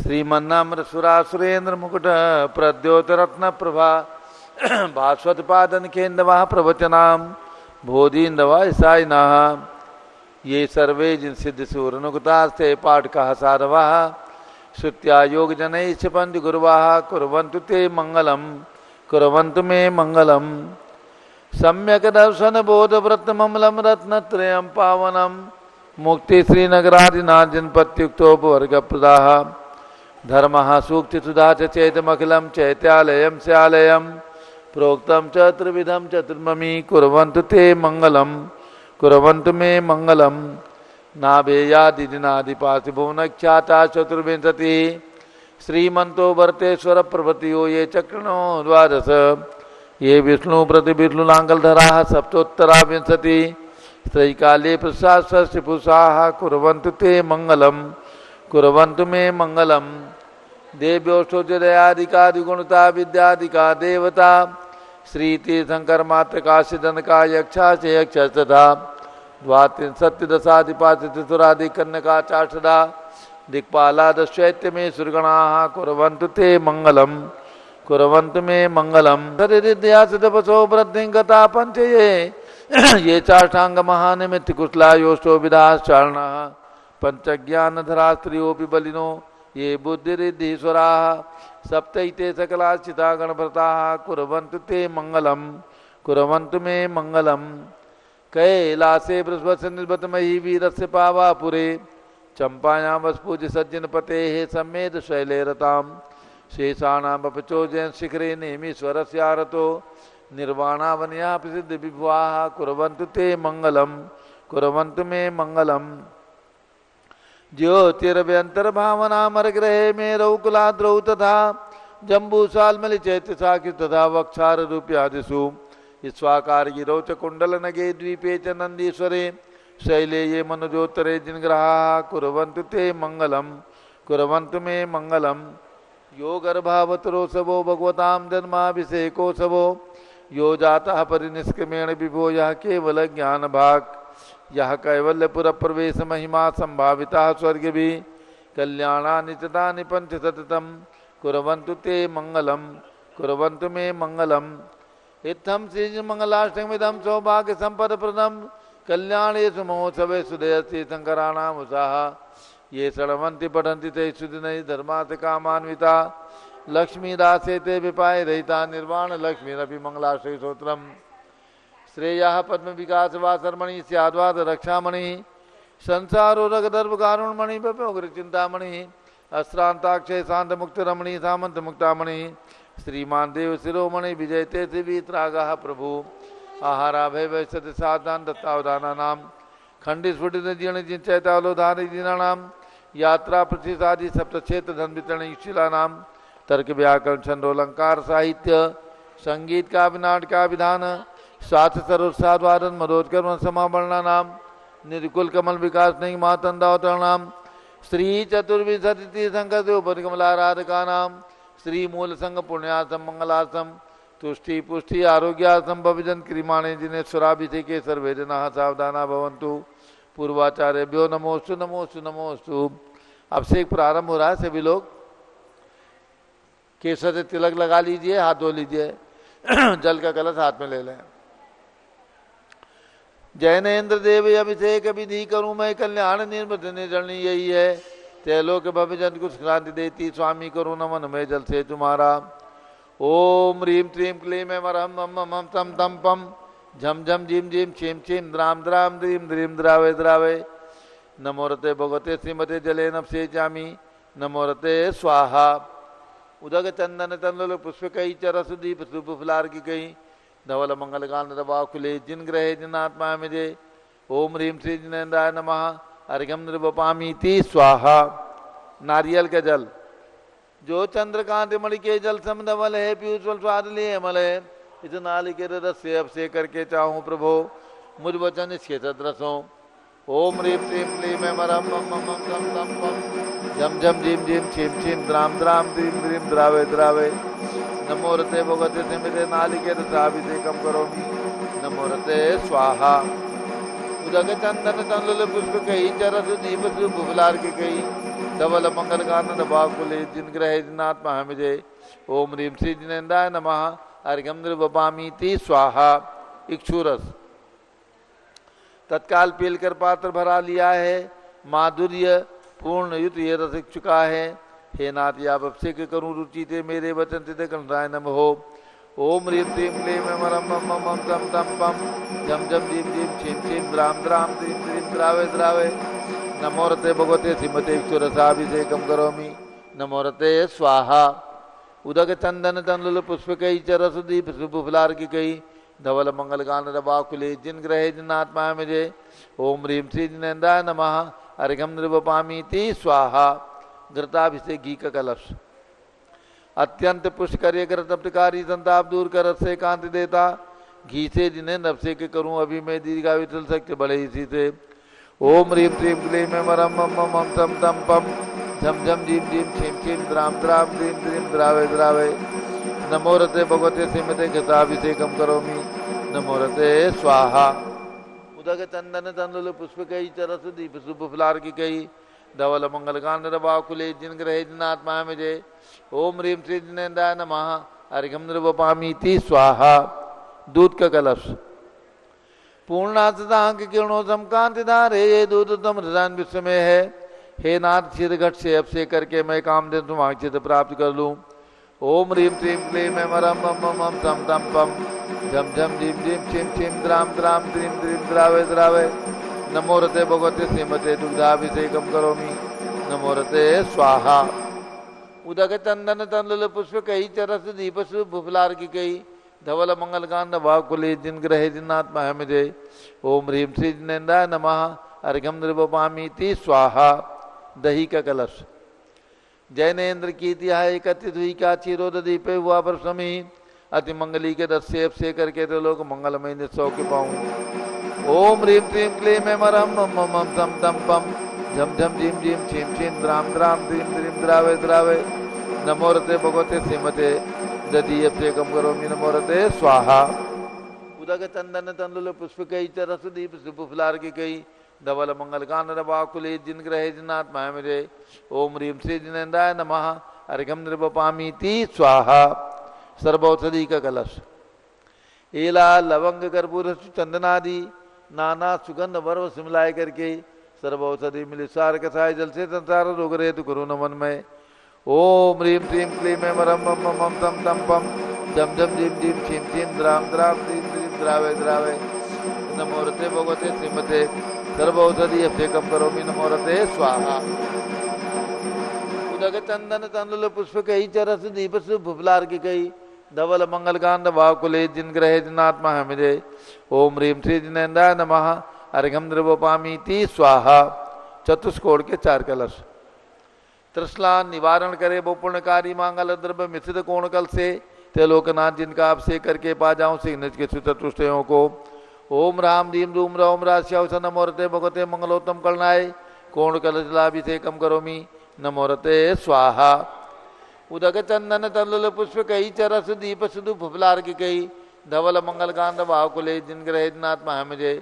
श्रीमन्नाम्र सुरासुरेन्द्र मुकुट प्रद्योतरत्न प्रभा भास्वत पादन केन्द्रवा प्रवचनाम बोधीन्द्रवा ईसाइना ये सर्वे जिन सिद्ध सूरनुगतास्ते पाठ कहा सारवा श्रुत्या योग जनई पंच गुरुवा कुर्वन्तु ते मंगलम कुर्वन्तु मे मंगलम सम्यक दर्शन बोध व्रत ममलम रत्नत्रयं पावनम मुक्ति श्रीनगरादिनाथ जनपत्युक्तोपवर्ग प्रदाह धर्म सूक्ति सुधा चेतमखिलम चैत्यालयम स्यालयम प्रोक्तम च त्रिविधम चतुर्ममी कुर्वन्तु ते मंगलम कुर्वन्तु मे मंगलम नाभेयादिनादिपातिभुवनख्याता चतुर्विंशति श्रीमंतो वर्तेश्वर प्रभृतियो ये चक्रणो द्वादश ये विष्णु प्रति विष्णुलांगलधरा सप्तोत्तरा विंशति त्रैकाले प्रसादपुषा कुर्वन्तु ते मंगलम कुर्वन्तु मे मंगलम देव्योष्टोजयादिकादिगुणता विद्यादिका देवता श्रीति शंकर मातृका सिद्धनका यक्षा से यक्ष तथा द्वात्रिंशत्दशाधिपातिसुरादि कन्नका चाषदा दिक्पाला दशैत्य में सुरगणा कुर्वन्तु ते मंगलम कुर्वन्तु मे मंगलम तपसो वृद्धि गता पंच ये चाष्टांग महानिमित्त कुशला योष्टो विदाश्चारण पंचज्ञानधरा स्त्रियोपि बलिनो ये बुद्धिरिद्धीश्वरा सप्तैते सकलाश्चिता गणभृता कुर्वन्तु ते मंगलम कुर्वन्तु मे मंगलम कैलासे बृहस्पति निर्भतमयी वीरस्य पावापुरे चंपायां वस्पूज्य सज्जन पते सम्मेद शैले रताम शेषाणाम अपचो जैन शिखरे नेमीश्वरस्य आरतो निर्वाणावन्या प्रसिद्ध विभुवाः कुर्वन्तु ते मंगलम कुर्वन्तु मे मंगलम ज्योतिरभ्यंतर्भावनामरग्रहे मे रौकुलाद्रौ तथा जम्बूसाल्मलि चैत्य साखि तथा वक्षार रूप्यादिषु स्वाकार गिरौच कुंडल नगे द्वीपे च नंदीश्वरे शैले ये मनुजोत्तरे जिनग्रहा कुर्वन्तु ते मंगलम कुर्वन्तु मे मंगलम यो गर्भावतरोत्सवो भगवतां जन्माभिषेकोत्सवो यो जातः परिनिष्क्रमेण विभो यः केवल ज्ञान भाग यह कैवल्यपुर प्रवेश महिमा संभाविता स्वर्ग भी कल्याणानि चितानि पंच सततम कुर्वन्तु ते मंगलम कुर्वन्तु मे मंगलम इत्थम श्री मंगलाष्टकमिदं सौभाग्य संपद प्रदम कल्याणेषु महोत्सवेषु दयति शंकराणाम् उत्साह ये शृण्वन्ति पठन्ति ते सुदिनै धर्मार्थ कामान्विता लक्ष्मीदासे ते विपाय रहिता निर्वाण लक्ष्मीरपि मंगलाष्टक स्तोत्रम् श्रेयः पद्म विकास वासरमणि स्याद्वाद रक्षामणि संसारो रगदर्भ कारुणमणि बपोग्र चिंतामणि अश्रांताक्षय शांत मुक्त रमणि सामंत मुक्तामणि श्रीमान देव शिरोमणि विजयते वीतरागः प्रभु आहारा भय वैसत साधान दत्तावधाना नाम खंडित स्फुटित जीर्ण जिनचैतावलोधान दीनानाम यात्रा प्रतिसादि सप्तक्षेत्र धन वितरण शिला नाम तर्क व्याकरण छंदोलंकार साहित्य संगीत का नाटक का विधान साथ सरोत्साहवादन मदोत्कर्म समावरणा नाम निर्कुल कमल विकास नहीं मातंदावतरण नाम श्री चतुर्विंशति शंकर देव परिकमलाराधका नाम श्री मूल संघ पुण्यासम मंगलासम तुष्टि पुष्टि आरोग्यासम भविजन क्रिमाणे जिनेश्वराभिषेके सर्वेजना सावधाना भवन्तु पूर्वाचार्यभ्यो नमोस्तु नमोस्तु नमोस्तु। अब से एक प्रारंभ हो रहा है, सभी लोग केसर से तिलक लगा लीजिए, हाथ धो लीजिए, जल का कलश हाथ में ले लें। जैनेन्द्र देव अभिषेक विधि करूं मैं कल्याण निर्मत निर्जनी यही है त्रिलोक भविजन कुछ क्रांति देती स्वामी करो नमन में जल से तुम्हारा। ओम ह्रीं क्लीं क्लीं मरहम मम मम तम तम पम झम झम झीम झीम छीम छीम द्राम द्राम द्रीम द्रीम द्रावे द्रावे नमोरते भगवते श्रीमते जले नपसे जामी नमोरते स्वाहा। उदक चंदन तंदुल पुष्प कई चरस दीप सुप फुलार की कई धवल मंगल गान दबा खुले जिन ग्रहे जिन आत्मा मुझे ओम ह्रीं श्री जिनेन्द्राय नमः अर्घ्यम नृपामीति स्वाहा। नारियल का जल जो चंद्रकांत मणि के जल समधवल है पीयूषवल स्वाद लिए मल है इस नालिके रस से अभिषेक करके चाहूँ प्रभो मुझ वचन इसके सदृशों। ओम ह्रीं क्लीं क्लीं मरम मम मम तम तम पम झम झम झीम झीम छीम छीम द्राम द्राम द्रीम द्रीम द्रावे द्रावे नमोरते भगवते से मेरे नालिके रसाभिषेकम करोमि नमोरते स्वाहा। उदक चंदन तंदुल पुष्प कही चरस दीप बुबलार की कही धवल मंगल कानन बाकुले जिन ग्रहे जिनात्मा हमिजे ओम ह्रीं श्री जिनेन्द्राय नमः अर्घ्यम निर्वपामीति स्वाहा। इक्षुरस तत्काल पीलकर पात्र भरा लिया है, माधुर्य पूर्ण युत ये रस चुका है। हे नाथ या से करूँ रुचि ते मेरे वचन ते गणराय नम हो। ओम ह्रीं क्लीं क्लीं मम मम मम तम तम पम झम झम झीम झीम छीम छीम द्राम द्राम द्रीं द्रीं द्रावे द्रावे। नमो रते भगवते श्रीमते इक्षुरसाभिषेकम करोमि। नमो रते स्वाहा। उदक चंदन तंडुल पुष्प कई चरस दीप सुफुलार की कई धवल मंगल गान रबाकुले जिन ग्रहे जिन आत्मा मुझे ओम ह्रीं श्री जिनेन्द्राय नमः अर्घ्यम निर्वपामीति स्वाहा। घृताभिषेक घी का कलश अत्यंत पुष्कर घृतकारी संताप दूर कर रस से कांति देता। घी से जिन्हें नवसे के करूं अभी मैं दीर्घायु चल सकते बड़े इसी से। ओम ह्रीं क्लीं क्लीं मम मम मम तम तम पम झम झम झीम झीम छीम छीम द्राम द्राम द्रीं द्रीं द्रावे द्रावे। नमो रते भगवते श्रीमते घृताभिषेकम करोमि। नमो रते स्वाहा। उदक चंदन तंडुल पुष्प कई चरस दीप सुफुलार की कई धवल मंगल कांड रबाकुले जिन ग्रहे जिन आत्मा मुझे ओम ह्रीं श्री जिनेन्द्राय नमः अर्घ्यम निर्वपामीति स्वाहा। दूध का कलश पूर्णांक किरणों कांति धारे ये दूध तम हृदय विश्व में है। हे नाथ चिद घट से अब से करके मैं काम दे तुम चित प्राप्त कर लूं। ओम ह्रीं क्लीं क्लीं मम मम तम तम पम झम झम झीम झीम छीम छीम द्राम द्राम द्रीं द्रीं द्रावे द्रावे। नमो रते भगवते श्रीमते दुग्धाभिषेकम करोमि। नमो रते स्वाहा। उदक चंदन तंडुल पुष्प कई चरस दीप सुफुलार की कई धवल मंगल कांड बाकुले जिन ग्रहे जिन आत्मा मुझे ओम ह्रीं श्री जिनेन्द्राय नमः अर्घ्यम निर्वपामीति स्वाहा। दही का कलश जैनेन्द्र की तिहाई कथित हुई का चिरोद दीपे हुआ पर समी अति मंगली के रस से करके तो लोग मंगलमय निस्सौ के पाऊं। ओम ह्रीं क्लीं क्लीं मम मम तम तम पम झम झम झीम झीम छीम छीम द्राम द्राम द्रीं द्रीं द्रावे द्रावे। नमो रते भगवते श्रीमते दधीयभिषेकम करोमि। नमो रते स्वाहा। उदक चंदन तंडुल पुष्प कई चरस दीप सुफुलार की कई धवल मंगल कांड रबाकुले जिन ग्रहे जिन आत्मा मुझे ओम ह्रीं श्री जिनेन्द्राय नमः अर्घ्यम निर्वपामीति स्वाहा। सर्वौषधि का कलश एला लवंग कर्पूर चंदनादि नाना सुगंध वर्व सिमलाय करके सर्वौषधि मिली सार कसाय जल से संसार रोग रहे तो करो नमन में। ओम ह्रीं क्लीं क्लीं मम मम तम तम पम झम झम झीम झीम छीम छीम द्राम द्राम द्रीं द्रीं द्रावे द्रावे। नमो रते भगवते श्रीमते सर्वौषधि अभिषेकम करोमि। नमो रते स्वाहा। उदक चंदन तंडुल पुष्प कई चरस दीप सुफुलार की कई धवल मंगल कांड बाकुले जिन ग्रहे जिन आत्मा मुझे ओम ह्रीं श्री जिनेन्द्राय नमः अर्घ्यम निर्वपामीति स्वाहा। चतुष्कोण के चार कलश तृष्णा निवारण करे वो पुण्यकारी मांगल द्रव्य मिश्रित कोण कल से ते लोकनाथ जिनका अभिषेक करके पा जाऊं सिंह निज के चतुष्टयों को। ओम राम रीम रूम रौम राश्यावस नमो रते भगवते मंगलोत्तम कलनाय कोण कलशलाभिषेकम करोमि। नमो रते स्वाहा। उदक चंदन तंडुल पुष्प कई चरस दीप सुधु फुफलार की कई धवल मंगल कांड बाहुकुले जिन ग्रहे जिन आत्मा मुझे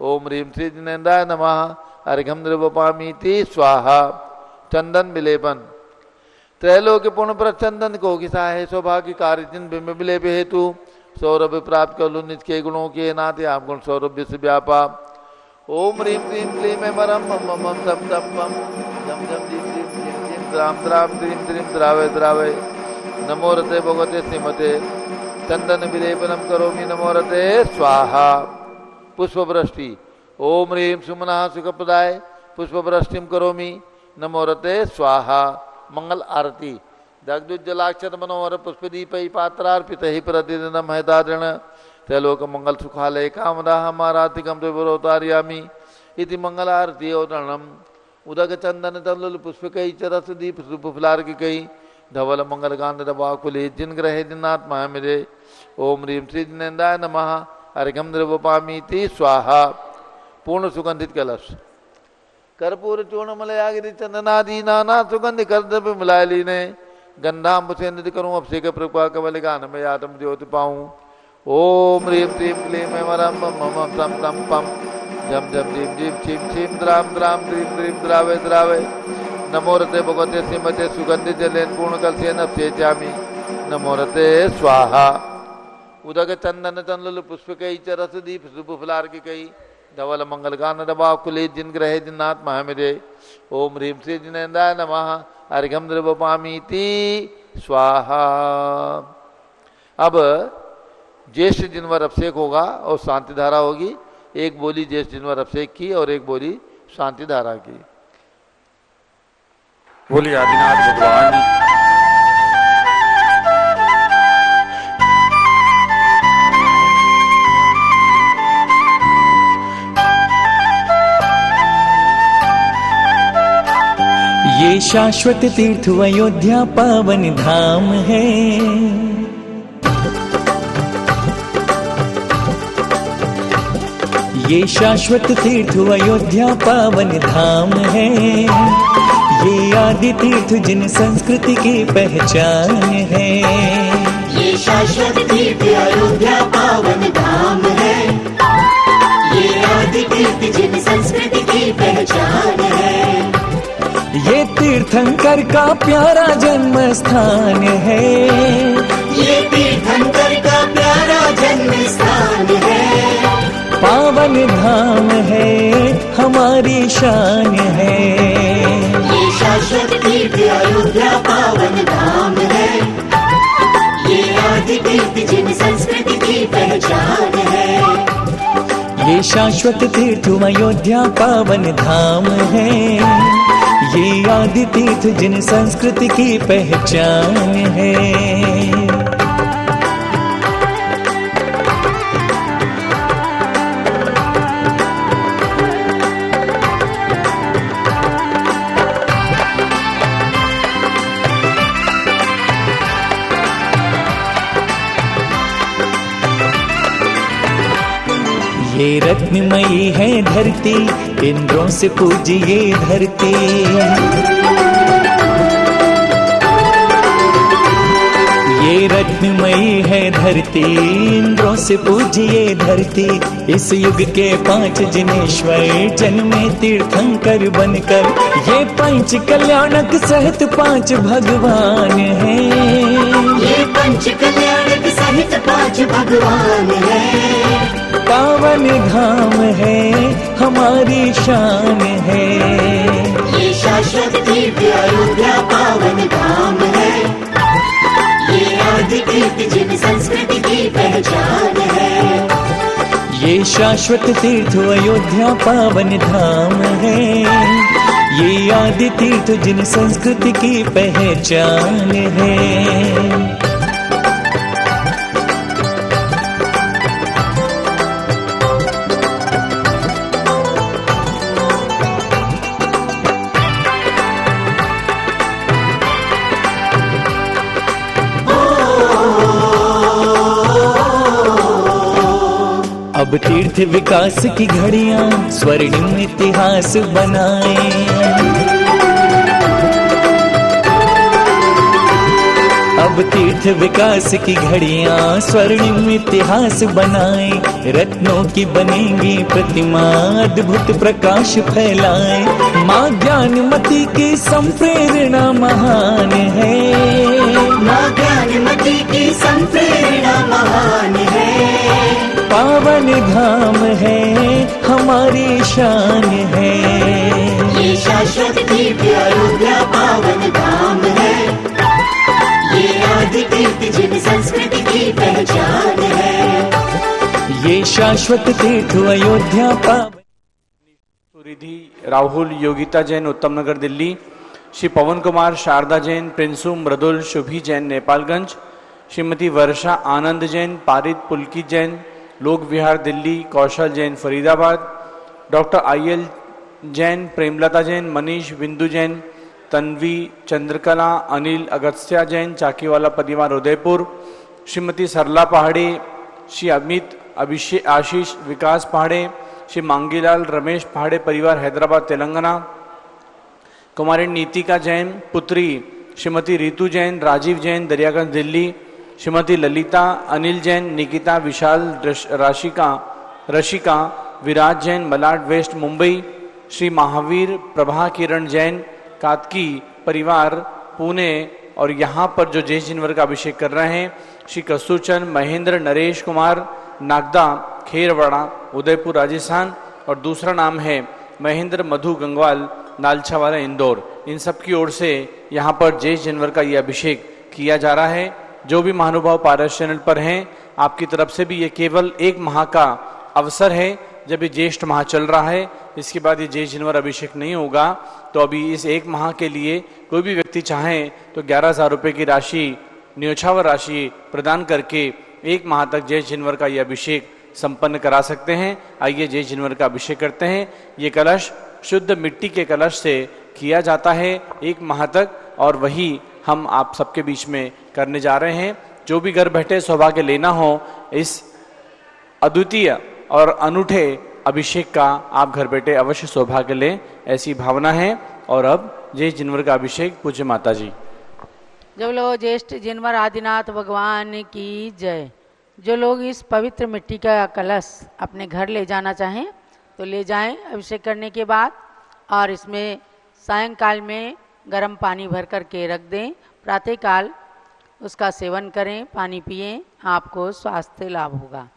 ओम ह्रीं श्री जिनेन्द्राय नमः अर्घ्यम निर्वपामीति स्वाहा। चंदन विलेपन त्रैलोक पुण्य पर चंदन को घिसा है सौभाग्य कार्य जिन बिंब विलेप हेतु सौरभ प्राप्त कर लू निज के गुणों के नाते आप गुण सौरभ से व्यापा। ओम ह्रीं क्लीं क्लीं मम मम तम तम पम झम झम झीम झीम झीम झीम द्राम द्राम द्रीं द्रीं द्रावे द्रावे। नमो रते भगवते श्रीमते चंदन विलेपनम करोमि। नमो रते स्वाहा। पुष्पवृष्टि ओम ह्रीं सुमनः सुखप्रदाय पुष्पवृष्टिम करोमि। नमो रते स्वाहा। मंगल आरती दग्धुज्जलाक्षत मनोहर पुष्पदीपै पात्रार्पित ही प्रतिदिनम हैदादृण त्रैलोक मंगल सुखालय कामदाह मारातिकम देवरोतार्यामि इति मंगल आरती औतरणम। उदक चंदन तंडुल पुष्पकै चरस दीप सुफुलार की कई धवल मंगल कांड रबाकुले जिन ग्रहे जिन आत्मा मेरे ओम ह्रीं श्री जिनेन्द्राय नमः अर्घ्यम निर्वपामीति स्वाहा। पूर्ण सुगंधित कलश कर्पूर चूर्ण मलयागिरी चंदनादि नाना सुगंध कर द्रव्य मिलाय लीने गंधाम्ब से निधि करूं अभिषेक प्रभा कवल गान में आत्म ज्योति पाऊं। ओम ह्रीं क्लीं क्लीं मम मम तम तम पम झम झम झीम झीम छीम छीम द्राम द्राम द्रीं द्रीं द्रावे द्रावे। नमो रते भगवते श्रीमते सुगंधि जलेन पूर्ण कलसेन सेचामि नमो रते स्वाहा। उदक चंदन चंदल पुष्पकई च रसदीप शुभ फलार की कई धवल मंगल गान दबा कुले जिन ग्रह जिन्नाथ महामिदे ओम ह्रीम श्री जिनेन्द्राय नमः अर्घ्यम द्रवपामीति स्वाहा। अब ज्येष्ठ जिनवर अभिषेक होगा और शांति धारा होगी। एक बोली ज्येष्ठ जिनवर अभिषेक की और एक बोली शांति धारा की। बोलिए आदिनाथ भगवान। ये शाश्वत तीर्थ अयोध्या पावन धाम है। ये शाश्वत तीर्थ अयोध्या पावन धाम है। ये आदि तीर्थ जिन संस्कृति की पहचान है। ये शाश्वत तीर्थ अयोध्या पावन धाम है। ये आदि तीर्थ जिन संस्कृति की पहचान है। ये तीर्थंकर का प्यारा जन्म स्थान है। ये तीर्थंकर का प्यारा जन्म स्थान है। पावन धाम है हमारी शान है। ये शाश्वत तीर्थ अयोध्या पावन धाम है। ये आदि तीर्थ जिन संस्कृति की पहचान है। ये शाश्वत तीर्थ अयोध्या पावन धाम है। ये आदि तीर्थ जिन संस्कृति की पहचान है। ये रत्नमयी है धरती, इंद्रों से पूजिए धरती। ये रत्नमयी है धरती, इंद्रों से पूजिए धरती। इस युग के 5 जिनेश्वर जन्मे तीर्थंकर बनकर। ये पंच कल्याणक सहित 5 भगवान हैं। ये पंच कल्याणक सहित 5 भगवान हैं। पावन धाम है हमारी शान है। ये शाश्वत तीर्थ अयोध्या पावन धाम है। ये आदि तीर्थ जिन संस्कृति की पहचान है। ये शाश्वत तीर्थ अयोध्या पावन धाम है। ये आदि तीर्थ जिन संस्कृति की पहचान है। अब तीर्थ विकास की घड़ियां स्वर्णिम इतिहास बनाए। अब तीर्थ विकास की घड़ियां स्वर्णिम इतिहास बनाए। रत्नों की बनेंगी प्रतिमा अद्भुत प्रकाश फैलाए। माँ ज्ञानमती की संप्रेरणा महान है। माँ ज्ञानमती की संप्रेरणा महान है। पावन धाम है हमारी शान है। ये शाश्वत तीर्थ अयोध्या पावन धाम है। ये आदि तीर्थ जिन संस्कृति की पहचान है। ये शाश्वत तीर्थ अयोध्या पावन। सुरिधि राहुल योगिता जैन उत्तम नगर दिल्ली। श्री पवन कुमार शारदा जैन प्रिंसू मृदुल शुभी जैन नेपालगंज। श्रीमती वर्षा आनंद जैन पारित पुलकी जैन लोक विहार दिल्ली। कौशल जैन फरीदाबाद। डॉक्टर IL जैन प्रेमलता जैन मनीष बिंदु जैन तन्वी चंद्रकला अनिल अगस्त्या जैन चाकीवाला परिवार उदयपुर। श्रीमती सरला पहाड़े। श्री अमित अभिषेक आशीष विकास पहाड़े। श्री मांगीलाल रमेश पहाड़े परिवार हैदराबाद तेलंगाना। कुमारी नीतिका जैन पुत्री श्रीमती रितु जैन राजीव जैन दरियागंज दिल्ली। श्रीमती ललिता अनिल जैन निकिता विशाल रशिका विराज जैन मलाड वेस्ट मुंबई। श्री महावीर प्रभा किरण जैन कातकी परिवार पुणे और यहाँ पर जो जय जिनवर का अभिषेक कर रहे हैं श्री कस्तूरचंद महेंद्र नरेश कुमार नागदा खेरवाड़ा उदयपुर राजस्थान, और दूसरा नाम है महेंद्र मधु गंगवाल नालछावाला इंदौर। इन सब की ओर से यहाँ पर जय जिनवर का ये अभिषेक किया जा रहा है। जो भी महानुभाव पारस चैनल पर हैं, आपकी तरफ से भी ये केवल 1 माह का अवसर है, जब ये ज्येष्ठ माह चल रहा है। इसके बाद ये जय जिनवर अभिषेक नहीं होगा। तो अभी इस 1 माह के लिए कोई भी व्यक्ति चाहे तो 11,000 रुपये की राशि, न्योछावर राशि प्रदान करके 1 माह तक जय जिनवर का ये अभिषेक संपन्न करा सकते हैं। आइए जय जिनवर का अभिषेक करते हैं। ये कलश शुद्ध मिट्टी के कलश से किया जाता है 1 माह तक, और वही हम आप सबके बीच में करने जा रहे हैं। जो भी घर बैठे सौभाग्य लेना हो इस अद्वितीय और अनूठे अभिषेक का, आप घर बैठे अवश्य सौभाग्य लें, ऐसी भावना है। और अब जय जिनवर का अभिषेक पूज्य माता जी। जब लोग ज्येष्ठ जिनवर आदिनाथ भगवान की जय। जो लोग इस पवित्र मिट्टी का कलश अपने घर ले जाना चाहें तो ले जाएं अभिषेक करने के बाद, और इसमें सायंकाल में गर्म पानी भर करके रख दें। प्रातःकाल उसका सेवन करें, पानी पिएं, आपको स्वास्थ्य लाभ होगा।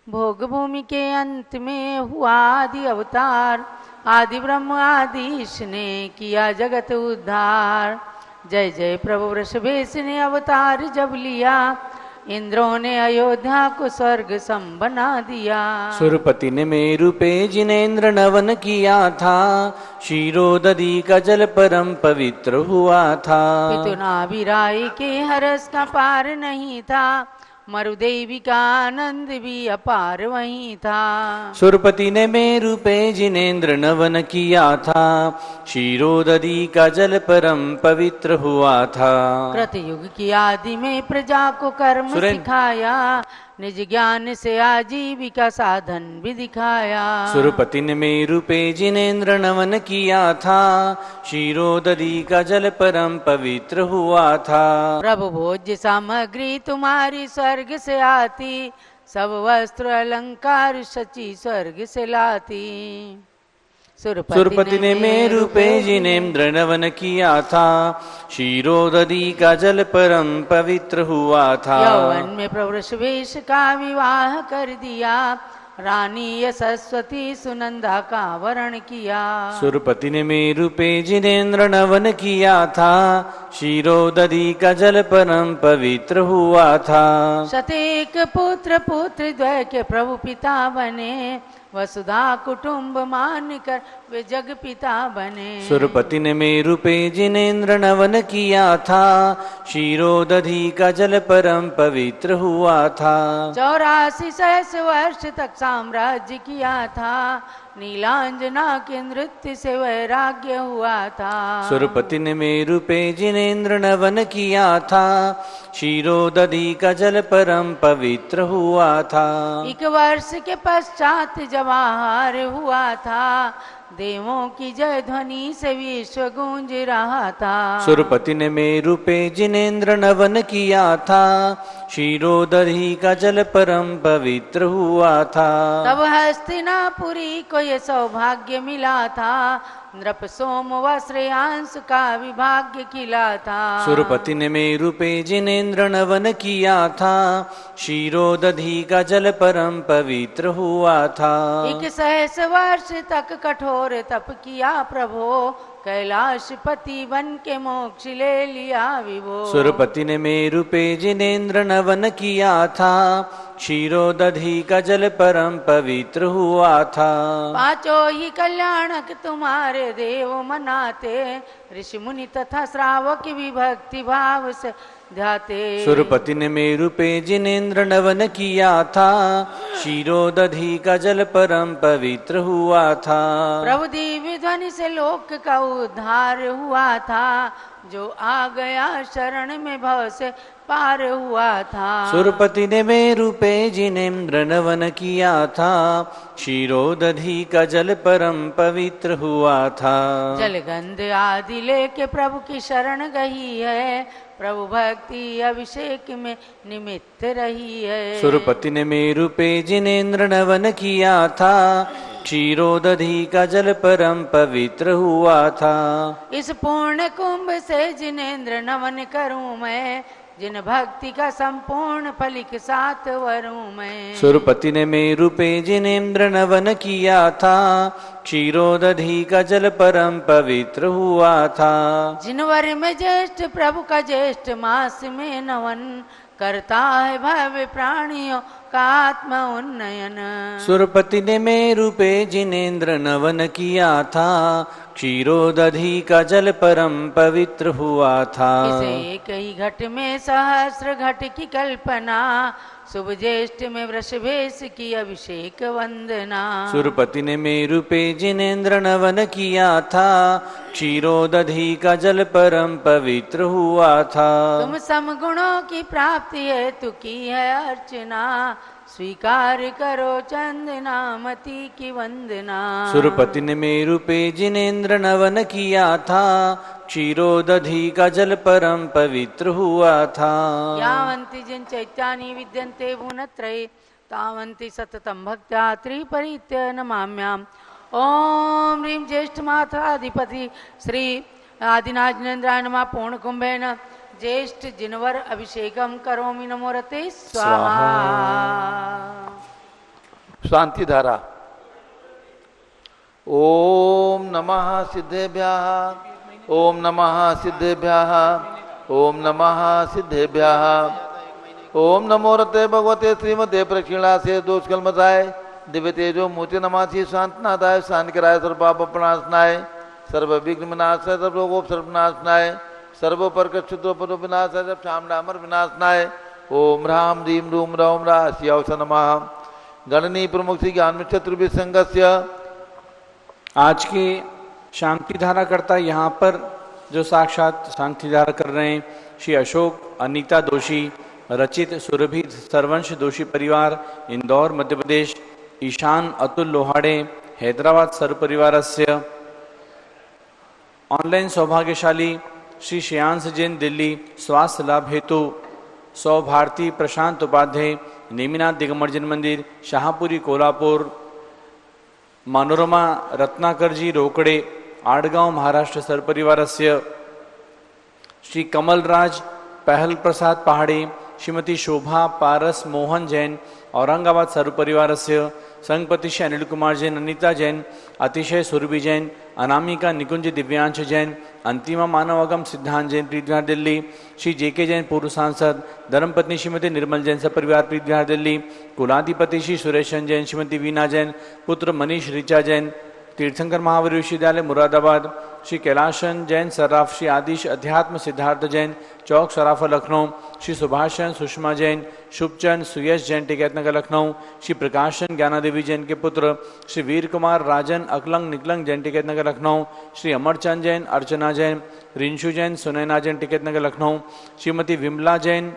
भोग भूमि के अंत में हुआ आदि अवतार, आदि ब्रह्म आदि ईश ने किया जगत उद्धार। जय जय प्रभु वृषभेश ने अवतार जब लिया, इंद्रों ने अयोध्या को स्वर्ग सम बना दिया। सुरपति ने मेरु पे जिनेन्द्र नवन किया था, क्षीरोदधि का जल परम पवित्र हुआ था। पितुना बिराई के हरस का पार नहीं था, मरुदेवी का आनंद भी अपार वहीं था। सुरपति ने मेरु पे जिनेन्द्र नवन किया था, क्षीरोदधि का जल परम पवित्र हुआ था। कृतयुग की आदि में प्रजा को कर्म सिखाया, निज ज्ञान से आजीविका साधन भी दिखाया। सुरपति ने मेरु पे जिनेन्द्र नवन किया था, क्षीरोदधि का जल परम पवित्र हुआ था। प्रभु भोज्य सामग्री तुम्हारी स्वर्ग से आती, सब वस्त्र अलंकार सची स्वर्ग से लाती। सुरपति ने मेरु पे जिनेन्द्र नवन किया था, क्षीरोदधि का जल परम पवित्र हुआ था। यौवन में प्रभु वृषभेश का विवाह कर दिया, रानी यशस्वती सुनंदा का वरण किया। सुरपति ने मेरु पे जिनेन्द्र नवन किया था, क्षीरोदधि का जल परम पवित्र हुआ था। शतेक पुत्र पुत्र द्वय के प्रभु पिता बने, वसुधा कुटुंब मान कर वे जग पिता बने। सुरपति ने मेरु पे जिनेन्द्र नवन किया था, क्षीरोदधि का जल परम पवित्र हुआ था। 84 सहस्र वर्ष तक साम्राज्य किया था, नीलांजना के नृत्य से वैराग्य हुआ था। सुरपति ने मेरु पे जिनेन्द्र नवन किया था, क्षीरोदधि का जल परम पवित्र हुआ था। 1 वर्ष के पश्चात जब आहार हुआ था, देवों की जय ध्वनि से विश्व गूंज रहा था। सुरपति ने मेरु पे जिनेन्द्र नवन किया था, क्षीरोदधि का जल परम पवित्र हुआ था। तब हस्तिनापुरी को ये सौभाग्य मिला था, नृप सोम व श्रेयांश का विभाग्य खिला था। सुरपति ने मेरु पे जिनेन्द्र नवन किया था, क्षीरोदधि का जल परम पवित्र हुआ था। 1 सहस्र वर्ष तक कठोर तप किया प्रभो, कैलाश पति बन के मोक्ष ले लिया विभो। सुरपति ने मेरु पे जिनेन्द्र नवन किया था, क्षीरोदधि का जल परम पवित्र हुआ था। 5 ही कल्याणक तुम्हारे देव मनाते, ऋषि मुनि तथा श्रावक भी भक्ति भाव से ध्याते। सुरपति ने मेरु पे जिनेन्द्र नवन किया था, क्षीरोदधि का जल परम पवित्र हुआ था। प्रभु दिव्य ध्वनि से लोक का उद्धार हुआ था, जो आ गया शरण में भव से पार हुआ था। सुरपति ने मेरु पे जिनेन्द्र नवन किया था, क्षीरोदधि का जल परम पवित्र हुआ था। जलगंध आदि लेके प्रभु की शरण गई है, प्रभु भक्ति अभिषेक में निमित्त रही है। सुरपति ने मेरु पे जिनेन्द्र नवन किया था, क्षीरोदधि का जल परम पवित्र हुआ था। इस पूर्ण कुंभ से जिनेन्द्र नमन करूं मैं, जिन भक्ति का संपूर्ण फलिक साथ वरूं मैं। सुरपति ने मेरु पे जिनेन्द्र नवन किया था, क्षीरोदधि का जल परम पवित्र हुआ था। जिनवर में ज्येष्ठ प्रभु का ज्येष्ठ मास में नवन, करता है भव्य प्राणियों का आत्म उन्नयन। सुरपति ने मेरु पे जिनेन्द्र नवन किया था, क्षीरोदधि का जल परम पवित्र हुआ था। इसे कई घट में सहस्र घट की कल्पना, शुभ ज्येष्ठ में वृषभेश की अभिषेक वंदना। सुरपति ने मेरु पे जिनेन्द्र नवन किया था, क्षीरोदधि का जल परम पवित्र हुआ था। तुम समगुणों की प्राप्ति हेतु की है अर्चना, स्वीकार करो चंदनामती की वंदना। सुरपति ने मेरु पे जिनेन्द्र नवन किया था, क्षीरोदधि का जल परम पवित्र हुआ था। यावन्ति जिन चैत्यानि विद्यन्ते भुवनत्रये, तावन्ति सततं भक्त्या त्रिपरित्य नमाम्याम्। ओम ह्रीं ज्येष्ठ मात्राधिपति श्री आदिनाथ जिनेन्द्राय नमः। पूर्ण कुंभेन ज्येष्ठ जिनवर अभिषेकम करोमि नमोरते स्वाहा। शांति धारा। ओम नमः सिद्धेभ्यः, ओम नमः सिद्धेभ्यः, ओम नमः सिद्धेभ्यः। ओम नमो रते भगवते श्रीमते प्रक्षिणासे दोषकल्मषाय, दिव्य तेजो मूर्ति नमासि शांतनाथाय, शांति कराय सर्वपाप प्रणाशनाय, सर्व विघ्न विनाशाय, सर्व रोगोप सर्वनाशनाय, सर्व परकक्षुद्रोपदो विनाशाय, सब श्याम डामर विनाशनाय। ओम राम ह्रीं रूम रौम रा शिवाय नमः। गणनी प्रमुख श्री ज्ञान चतुर्भुज संघस्य आज के शांति धारा करता यहाँ पर जो साक्षात शांति धारा कर रहे हैं श्री अशोक अनीता दोषी रचित सुरभि सरवंश दोषी परिवार इंदौर मध्य प्रदेश, ईशान अतुल लोहाड़े हैदराबाद सर्व परिवारस्य। ऑनलाइन सौभाग्यशाली श्री श्रेयांश जैन दिल्ली स्वास्थ्य लाभ हेतु, सौ भारती प्रशांत उपाध्याय नेमिनाथ दिगंबर जैन मंदिर शाहपुरी कोल्हापुर, मनोरमा रत्नाकर जी रोकड़े आड़गांव महाराष्ट्र सर्व परिवारस्य। श्री कमलराज पहल प्रसाद पहाड़ी, श्रीमती शोभा पारस मोहन जैन औरंगाबाद सर्व परिवारस्य। संघपति श्री अनिल कुमार जैन, अनिता जैन, अतिशय सुरभि जैन, अनामिका निकुंज दिव्यांश जैन, अंतिमा मानवगम सिद्धांत जैन प्रीतविहार दिल्ली। श्री जेके जैन पूर्व सांसद, धर्मपत्नी श्रीमती निर्मल जैन सब परिवार प्रीतविहार दिल्ली। कुलाधिपति श्री सुरेशन जैन, श्रीमती वीना जैन, पुत्र मनीष ऋचा जैन तीर्थंकर महावीर विश्वविद्यालय मुरादाबाद। श्री कैलाशन जैन सर्राफ, श्री आदिश अध्यात्म सिद्धार्थ जैन चौक सराफा लखनऊ। श्री सुभाषचंद सुषमा जैन, शुभचंद सुयश जैन टिकैतनगर लखनऊ। श्री प्रकाशन ज्ञानादेवी जैन के पुत्र, श्री वीर कुमार राजन अकलंग निकलंग जैन टिकैतनगर लखनऊ। श्री अमरचंद जैन, अर्चना जैन, रिंशु जैन, सुनैना जैन टिकैतनगर लखनऊ। श्रीमती विमला जैन,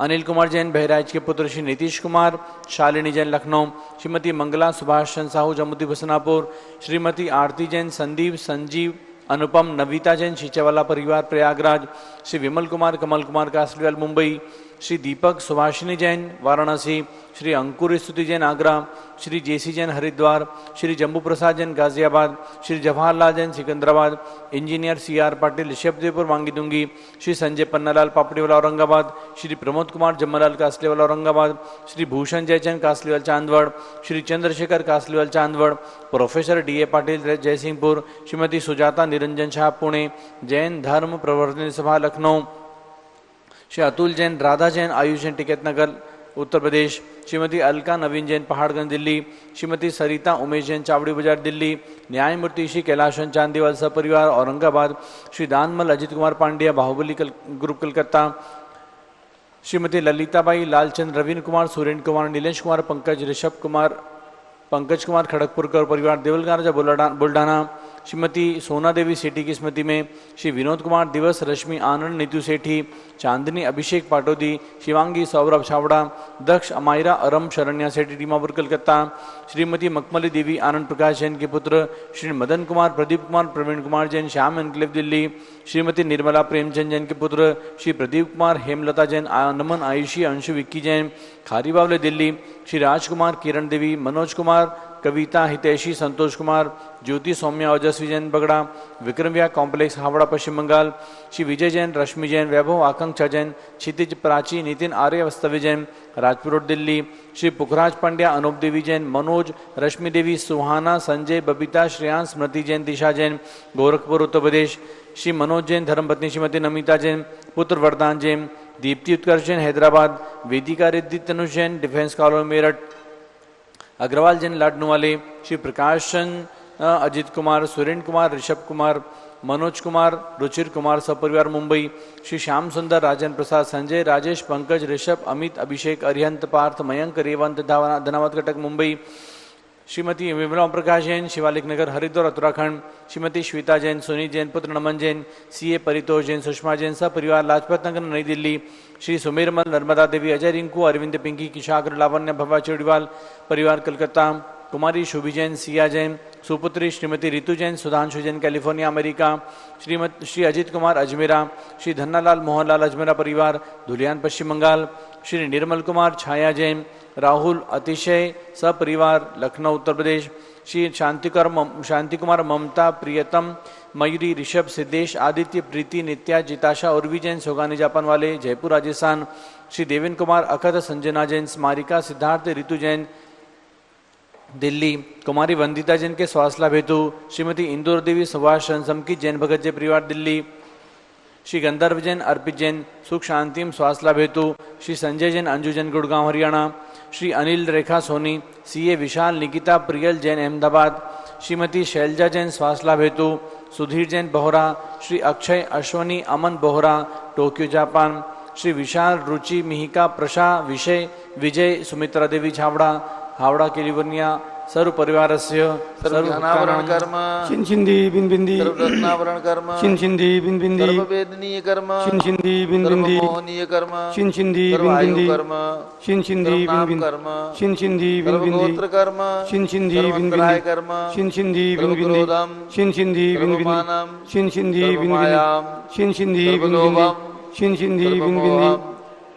अनिल कुमार जैन बहराइच के पुत्र, श्री नीतीश कुमार, शालिनी जैन लखनऊ। श्रीमती मंगला सुभाष चंद साहू जम्मूदी बसनापुर। श्रीमती आरती जैन, संदीप, संजीव, अनुपम, नविता जैन शीचेवाला परिवार Prayagraj. Shri Vimal Kumar, Kamal Kumar Kasliwal Mumbai. Shri Deepak Subhashini Jain Varanasi. Shri Ankur Stuti Jain Agra. Shri JC Jain Haridwar. Shri Jambu Prasad Jain Ghaziabad. Shri Jawaharlal Jain Secunderabad. Engineer C R Patil Rishabhdevpur Mangidungi. Shri Sanjay Pannalal Papdiwala Aurangabad. Shri Pramod Kumar Jammalal Kasliwala Aurangabad. Shri Bhushan Jaichand Kasliwal Chandwad. Shri Chandrashekhar Kasliwal Chandwad. Professor D A Patil Jaysingpur. Shrimati Sujata Niranjan Shah Pune Jain Dharma Pravartan सभा लखनऊ। श्री अतुल जैन, राधा जैन, आयुष जैन टिकैतनगर उत्तर प्रदेश। श्रीमती अलका नवीन जैन पहाड़गंज दिल्ली। श्रीमती सरिता उमेश जैन चावड़ी बाजार दिल्ली। न्यायमूर्ति श्री कैलाशन चांदीवाल सपरिवार औरंगाबाद। श्री दानमल अजित कुमार पांड्या बाहुबली ग्रुप कलकत्ता। श्रीमती ललिताबाई लालचंद, रवीन कुमार, सुरेंद्र कुमार, नीलेश कुमार, पंकज, ऋषभ कुमार, पंकज कुमार खड़गपुरकर परिवार देवलगांजा बुल्ढाना। श्रीमती सोना देवी सेठी की स्मृति में श्री विनोद कुमार दिवस, रश्मि आनंद, नीतू सेठी, चांदनी अभिषेक पाटोदी, शिवांगी सौरभ छावड़ा, दक्ष अमायरा अरम शरण्या सेठी दीमापुर कलकत्ता। श्रीमती मकमली देवी आनंद प्रकाश जैन के पुत्र, श्री मदन कुमार, प्रदीप कुमार, प्रवीण कुमार जैन श्याम एनक्लेव दिल्ली। श्रीमती निर्मला प्रेमचंद जैन के पुत्र, श्री प्रदीप कुमार, हेमलता जैन, नमन आयुषी, अंशु विक्की जैन खारीबावले दिल्ली। श्री राजकुमार, किरण देवी, मनोज कुमार, कविता हितैषी संतोष कुमार, ज्योति सौम्या ओजस्वी जैन बगड़ा, विक्रम विहार कॉम्प्लेक्स हावड़ा पश्चिम बंगाल, श्री विजय जैन, रश्मि जैन, वैभव आकांक्षा जैन, क्षितिज प्राची, नितिन आर्य वस्तव्य जैन, राजपुर रोड दिल्ली, श्री पुखराज पांड्या, अनूप देवी जैन, मनोज, रश्मि देवी, सुहाना, संजय, बबीता, श्रेयांश, स्मृति जैन, दिशा जैन, गोरखपुर उत्तर प्रदेश, श्री मनोज जैन, धर्मपत्नी श्रीमती नमिता जैन, पुत्र वरदान जैन, दीप्ति उत्कर्ष जैन हैदराबाद, वेदिका रिद्धि तनुष जैन, डिफेंस कॉलोनी मेरठ, अग्रवाल जैन लाडनू वाले, श्री प्रकाश चंद, अजित कुमार, सुरेंद्र कुमार, ऋषभ कुमार, मनोज कुमार, रुचिर कुमार, सपरिवार मुंबई, श्री श्याम सुंदर, राजन प्रसाद, संजय, राजेश, पंकज, ऋषभ, अमित, अभिषेक, अरिहंत, पार्थ, मयंक, रेवंत, धनावत कटक मुंबई, श्रीमती विमला प्रकाश जैन, शिवालिक नगर हरिद्वार उत्तराखंड, श्रीमती श्वेता जैन, सुनीत जैन, पुत्र नमन जैन, सीए परितोष जैन, सुषमा जैन, सब परिवार लाजपत नगर नई दिल्ली, श्री सुमेरमल, नर्मदा देवी, अजय रिंकू, अरविंद पिंकी, किशाग्र, लावण्य, भवा चोड़ीवाल परिवार कलकत्ता, कुमारी शुभी जैन, सिया जैन, सुपुत्री श्रीमती रितु जैन, सुधांशु जैन, कैलिफोर्निया अमेरिका, श्री अजित कुमार अजमेरा, श्री धन्नालाल मोहनलाल अजमेरा परिवार धुलियान पश्चिम बंगाल, श्री निर्मल कुमार, छाया जैन, राहुल अतिशय सपरिवार लखनऊ उत्तर प्रदेश, श्री शांति कुमार, ममता, प्रियतम, मयूरी, ऋषभ, सिद्धेश, आदित्य, प्रीति, नित्या, जिताशा, उर्वी जैन, सोगानी जापान वाले जयपुर राजस्थान, श्री देवेंद्र कुमार, अखद, संजना जैन, स्मारिका, सिद्धार्थ, ऋतु जैन दिल्ली, कुमारी वंदिता जैन के स्वास्थ्य लाभ हेतु, श्रीमती इंदौर देवी, सुभाष संसमकी जैन भगत जय परिवार दिल्ली, श्री गंधर्व जैन, अर्पित जैन, सुख शांतिम स्वास्थ्य लाभ हेतु, श्री संजय जैन, अंजू जैन, गुड़गांव हरियाणा, श्री अनिल रेखा सोनी, सीए विशाल, निकिता, प्रियल जैन अहमदाबाद, श्रीमती शैलजा जैन स्वास्थ्य लाभ हेतु, सुधीर जैन बोहरा, श्री अक्षय, अश्वनी, अमन बोहरा टोक्यो जापान, श्री विशाल, रुचि, मिहिका, प्रशा, विजय, सुमित्रा देवी छावड़ा हावड़ा कैलिफोर्निया, सर्व परिवारस्य सर्वघनावरण कर्म छिंछिंदी बिंबिंदी सर्वरत्नावरण कर्म छिंछिंदी बिंबिंदी सर्ववेदनीय कर्म छिंछिंदी बिंबिंदी सर्वमोहनीय कर्म छिंछिंदी सर्वायु बिंबिंदी कर्म छिंछिंदी सर्वनाम बिंबिंदी कर्म छिंछिंदी बिंबिंदी सर्वगोत्र कर्म छिंछिंदी सर्वंतराय बिंबिंदी कर्म छिंछिंदी बिंबिंदी सर्वक्रोधम छिंछिंदी बिंबिंदी सर्वमानम छिंछिंदी बिंबिंदी सर्वमायाम छिंछिंदी बिंबिंदी सर्वलोभम छिंछिंदी बिंबिंदी सर्वमोहम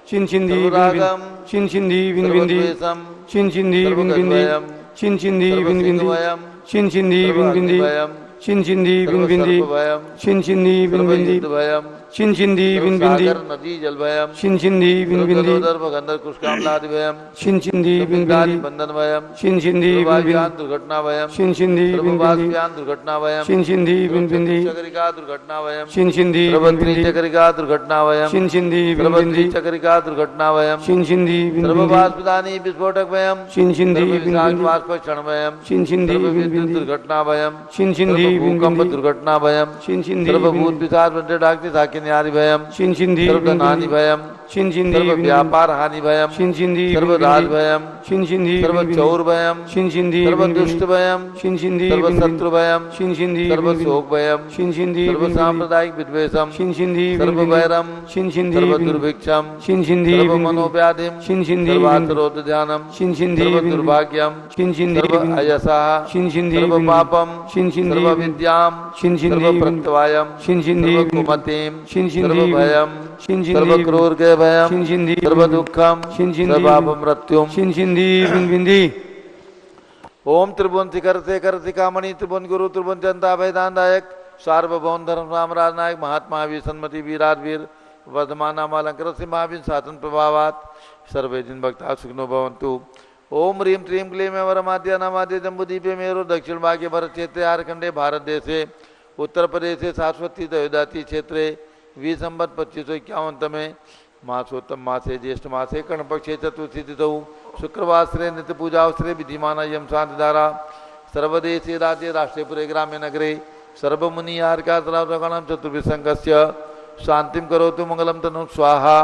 छिंछिंदी सर्वरागम बिंबिंदी छिंछिंदी बिंबिंदी सर्वद्वेषम छिंछिंदी बिंबिंदी सर्वगर्भयम छिंछिंदी बिंबिंदी सर्वसिंहवयम छिंछिंदी बिंबिंदी सर्वअग्निभयम छिंछिंदी बिंबिंदी सर्वसर्पभयम छिंछिंदी बिंबिंदी सर्वयुद्धभयम छिंछिंदी बिंबिंदी सर्वसागर नदी जलभयम छिंछिंदी बिंबिंदी सर्वगलोदर भगंदर कुष्कामलादिभयम छिंछिंदी सर्वपिंडादि बिंबिंदी बंधनभयम छिंछिंदी सर्ववाज्ञान बिंबिंदी दुर्घटनाभयम छिंछिंदी बिंबिंदी सर्ववास्प्यान दुर्घटनाभयम छिंछिंदी बिंबिंदी चक्रिका दुर्घटनाभयम छिंछिंदी सर्वत्री बिंबिंदी चक्रिका दुर्घटनाभयम छिंछिंदी सर्वत्री बिंबिंदी चक्रिका दुर्घटनाभयम छिंछिंदी बिंबिंदी सर्ववास्पदानी विस्फोटकभयम छिंछिंदी सर्वविशाख बिंबिंदी वाष्पक्षणभयम छिंछिंदी सर्वविद्युत बिंबिंदी दुर्घटनाभयम छिंछिंदी सर्वभूकंप बिंबिंदी दुर्घटनाभयम छिंछिंदी सर्वभूत बिंबिंदी पिशाच डाक्ति साकिन्यादिभयम छिंछिंदी सर्वधनानि बिंबिंदी भयम छिंछिंदी सर्व बिंबिंदी व्यापार हानि भयम छिंछिंदी सर्व बिंबिंदी राज भयम छिंछिंदी सर्व बिंबिंदी चौर भयम छिंछिंदी सर्व बिंबिंदी दुष्ट भयम छिंछिंदी सर्व बिंबिंदी शत्रु भयम छिंछिंदी सर्व बिंबिंदी शोक भयम छिंछिंदी सर्व बिंबिंदी सांप्रदायिक विद्वेषम छिंछिंदी सर्व बिंबिंदी वैरम छिंछिंदी सर्व बिंबिंदी दुर्भिक्षम छिंछिंदी सर्व बिंबिंदी मनोव्याधिम छिंछिंदी सर्व बिंबिंदी आतरोध ध्यानम छिंछिंदी सर्व बिंबिंदी दुर्भाग्यम छिंछिंदी सर्व बिंबिंदी अयसः छिंछिंदी सर्व बिंबिंदी पापम छिंछिंदी सर्व बिंबिंदी विद्याम छिंछिंदी सर्व बिंबिंदी प्रत्यवायम छिंछिंदी सर्व बिंबिंदी कुमतिम छिंछिंदी सर्व भयम छिंछिंदी सर्व बिंबिंदी क्रूर के भयम छिंछिंदी सर्व बिंबिंदी दुखम छिंछिंदी सर्व बिंबिंदी अपमृत्युम छिंछिंदी बिंबिंदी ओम त्रिभुवन शिखर से कर शिखामणि त्रिभुवन गुरु त्रिभुवन जनता वेदांतायक सार्वभौम धर्म रामराज नायक महात्मा वीर सन्मति वीराजवीर वर्धमान नामालंकर से महावीर शासन प्रभावात सर्वे जिन भक्ता सुखनो भवन्तु। ओम ह्रीं त्रीं क्लीं वरमाद्य नमाद्य जम्बूदीपे मेरो दक्षिण भाग्य भरत क्षेत्रे आरखंडे भारत देशे उत्तर प्रदेशे शाश्वती दयोदाती क्षेत्रे वी संवत 2551 में मासोत्तम मासे ज्येष्ठ मासे कर्णपक्षे चतुर्थी तिथौ शुक्रवासरे नित्य पूजावसरे विधिमान यम शांतिधारा सर्वदेशे राज्ये राष्ट्रीयपुरे ग्रामे नगरे सर्वमुनि आर्कातरावगणम चतुर्विसंगस्य शांतिम करोतु मंगलम तनु स्वाहा।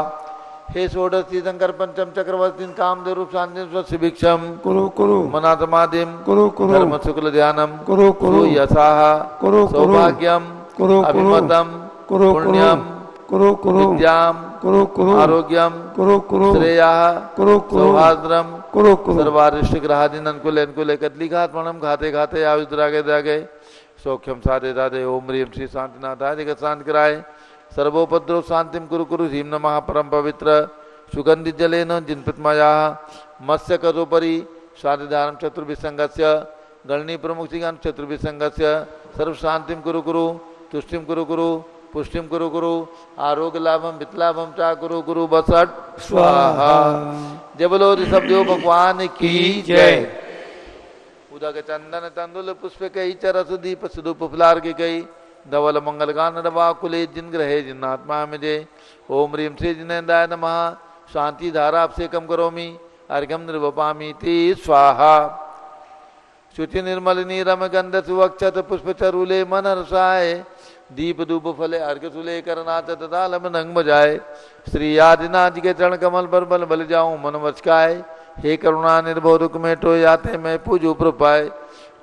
हे षोडश तीर्थंकर पंचम चक्रवर्ती कामदेव शांति स्वशिभिक्षम कुरु कुरु मनातमादिम कुरु कुरु धर्म शुक्ल ध्यानम कुरु कुरु यशाह कुरु कुरु सौभाग्यम कुरु कुरु अभिमतम कुरु पुण्यम कुरु कुरु विद्याम कुरु कुरु आरोग्यम कुरु कुरु श्रेया कुरु कुरु सौहार्द्रम कुरु कुरु सर्वारिष्ट ग्रहादीन अनुकूल अनुकूल कदलीघात्मणम घाते घाते आयुद्रागे द्रागे सौख्यम साधे दादे ओम ह्रीं श्री शांतिनाथाय जगत शांति कराय सर्वोपद्रव शांतिम कुरु कुरु ह्रीं नमः परम पवित्र सुगंधित जलेन जिनपत्मया मत्स्य कदोपरि स्वादिधारम चतुर्भिसंगस्य गणनी प्रमुख सिंह चतुर्भिसंगस्य सर्व शांतिम कुरु कुरु तुष्टिम कुरु कुरु पुष्टिम कुरु कुरु आरोग्य लाभम वितलाभम चा कुरु कुरु बसट स्वाहा। जय बोलो ऋषभ देव भगवान की जय। उदक चंदन तंदुल पुष्प कई चरस दीप सुदुप फुलार की कई धवल मंगल गान रवा कुले जिन ग्रहे जिन्नात्मा में जय। ओम ह्रीम श्री जिनेन्द्राय नमः शांति धारा आपसे कम करोमि अर्घ्यम निर्वपामि ती स्वाहा। शुचि निर्मल नीरम गंध सुवक्षत पुष्प चरूले मन हर्षाय दीप धूप फले अर्घ सुले करनाथ तथा लम नंग बजाए। श्री आदिनाथ के चरण कमल पर बल बल जाऊं मन वचकाए। हे करुणा निर्भव रुक में टो जाते मैं पूजू प्रपाए।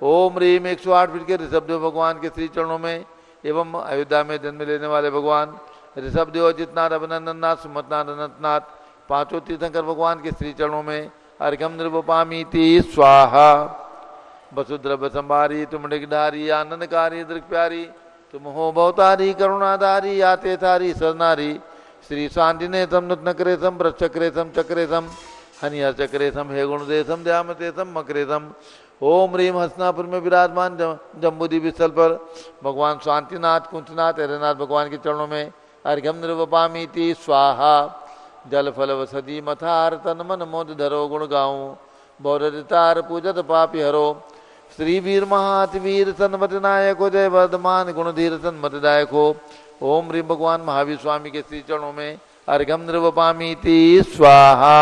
ओम रीम 108 फीट के ऋषभदेव भगवान के श्री चरणों में एवं अयोध्या में जन्म लेने वाले भगवान ऋषभदेव अजितनाथ अभिनंदननाथ सुमतनाथ अनंतनाथ पांचों तीर्थंकर भगवान के श्री चरणों में अर्घ्यम निर्वपामि ती स्वाहा। वसुद्रभ संभारी तुम डिगधारी आनंदकारी दृक प्यारी तुम हो बहुतारी करुणाधारी आते थारी सरनारी। श्री शांतिने तम नृत्नकरेशम वृक्षकरेशम चक्रेशम हनिया चक्रेशम हे गुणदेशम दयामतेशम मकरेशम। ओम ह्रीम हसनापुर में विराजमान जम्बूद्वीप स्थल पर भगवान शांतिनाथ कुंचनाथ हरिनाथ भगवान के चरणों में अर्घ्यम निर्वपामि ती स्वाहा। जल फल वसदी मथार तन मन मोद धरो गुण गाऊं बौरतार पूजत पापी हरो। श्री वीर महात वीर सन्मत नायक हो जय वर्धमान गुणधीर सन्मत दायक हो। ओम ह्रीम भगवान महावीर स्वामी के श्री चरणों में अर्घ्यम निर्वपामि ती स्वाहा।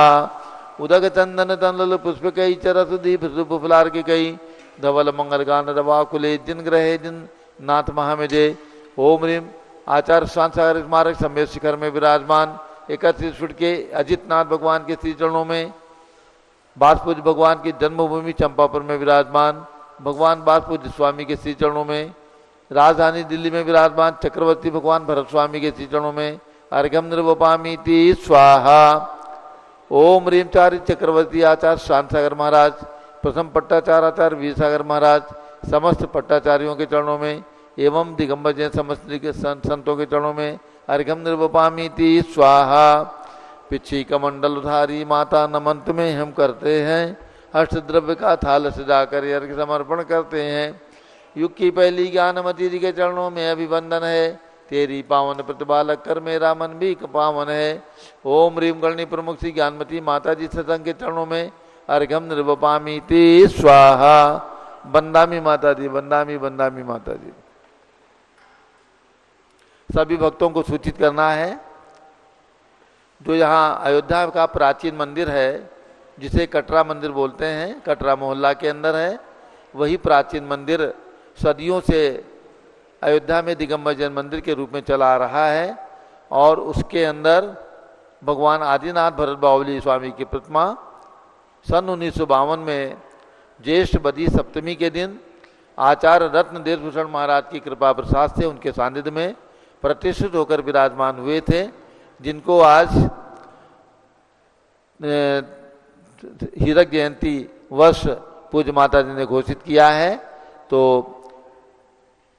उदक चंदन तनल पुष्प कई चरस दीप सुप फुलार की कई धवल मंगल गान रवा कुले जिन ग्रहे जिन नाथ महा में जय। ओम ह्रीम आचार्य शांत सागर स्मारक समेत शिखर में विराजमान 31 फीट के अजितनाथ भगवान के श्री चरणों में बासपूज भगवान की जन्मभूमि चंपापुर में विराजमान भगवान बासपूज स्वामी के श्री चरणों में राजधानी दिल्ली में विराजमान चक्रवर्ती भगवान भरत स्वामी के श्री चरणों में अर्घ्यम निर्वपामि ती स्वाहा। ओम ह्रीम चारि चक्रवर्ती आचार्य शांत सागर महाराज प्रथम पट्टाचार्य आचार्य वीर सागर महाराज समस्त पट्टाचार्यों के चरणों में एवं दिगंबर जैन समस्त संतों के चरणों में अर्घ्यम निर्वपामि ती स्वाहा। पिछी कमंडल उधारी माता नमंत में हम करते हैं अष्टद्रव्य का थाल सजाकर अर्घ्य समर्पण करते हैं। युग की पहली ज्ञानमती जी के चरणों में अभिवंदन है तेरी पावन प्रतिपालक कर मेरा मन भी पावन है। ओम ह्रीम गणनी प्रमुख श्री ज्ञानमती माता जी सत्संग के चरणों में अर्घ्यम निर्वपामि ती स्वाहा। बंदामी माता जी बंदामी बंदामी माता जी। सभी भक्तों को सूचित करना है जो यहाँ अयोध्या का प्राचीन मंदिर है जिसे कटरा मंदिर बोलते हैं कटरा मोहल्ला के अंदर है वही प्राचीन मंदिर सदियों से अयोध्या में दिगंबर जैन मंदिर के रूप में चला आ रहा है और उसके अंदर भगवान आदिनाथ भरत बाहुली स्वामी की प्रतिमा सन 1952 में ज्येष्ठ बदी सप्तमी के दिन आचार्य रत्न देशभूषण महाराज की कृपा प्रसाद से उनके सानिध्य में प्रतिष्ठित होकर विराजमान हुए थे जिनको आज हीरक जयंती वर्ष पूज्य माता जी ने घोषित किया है। तो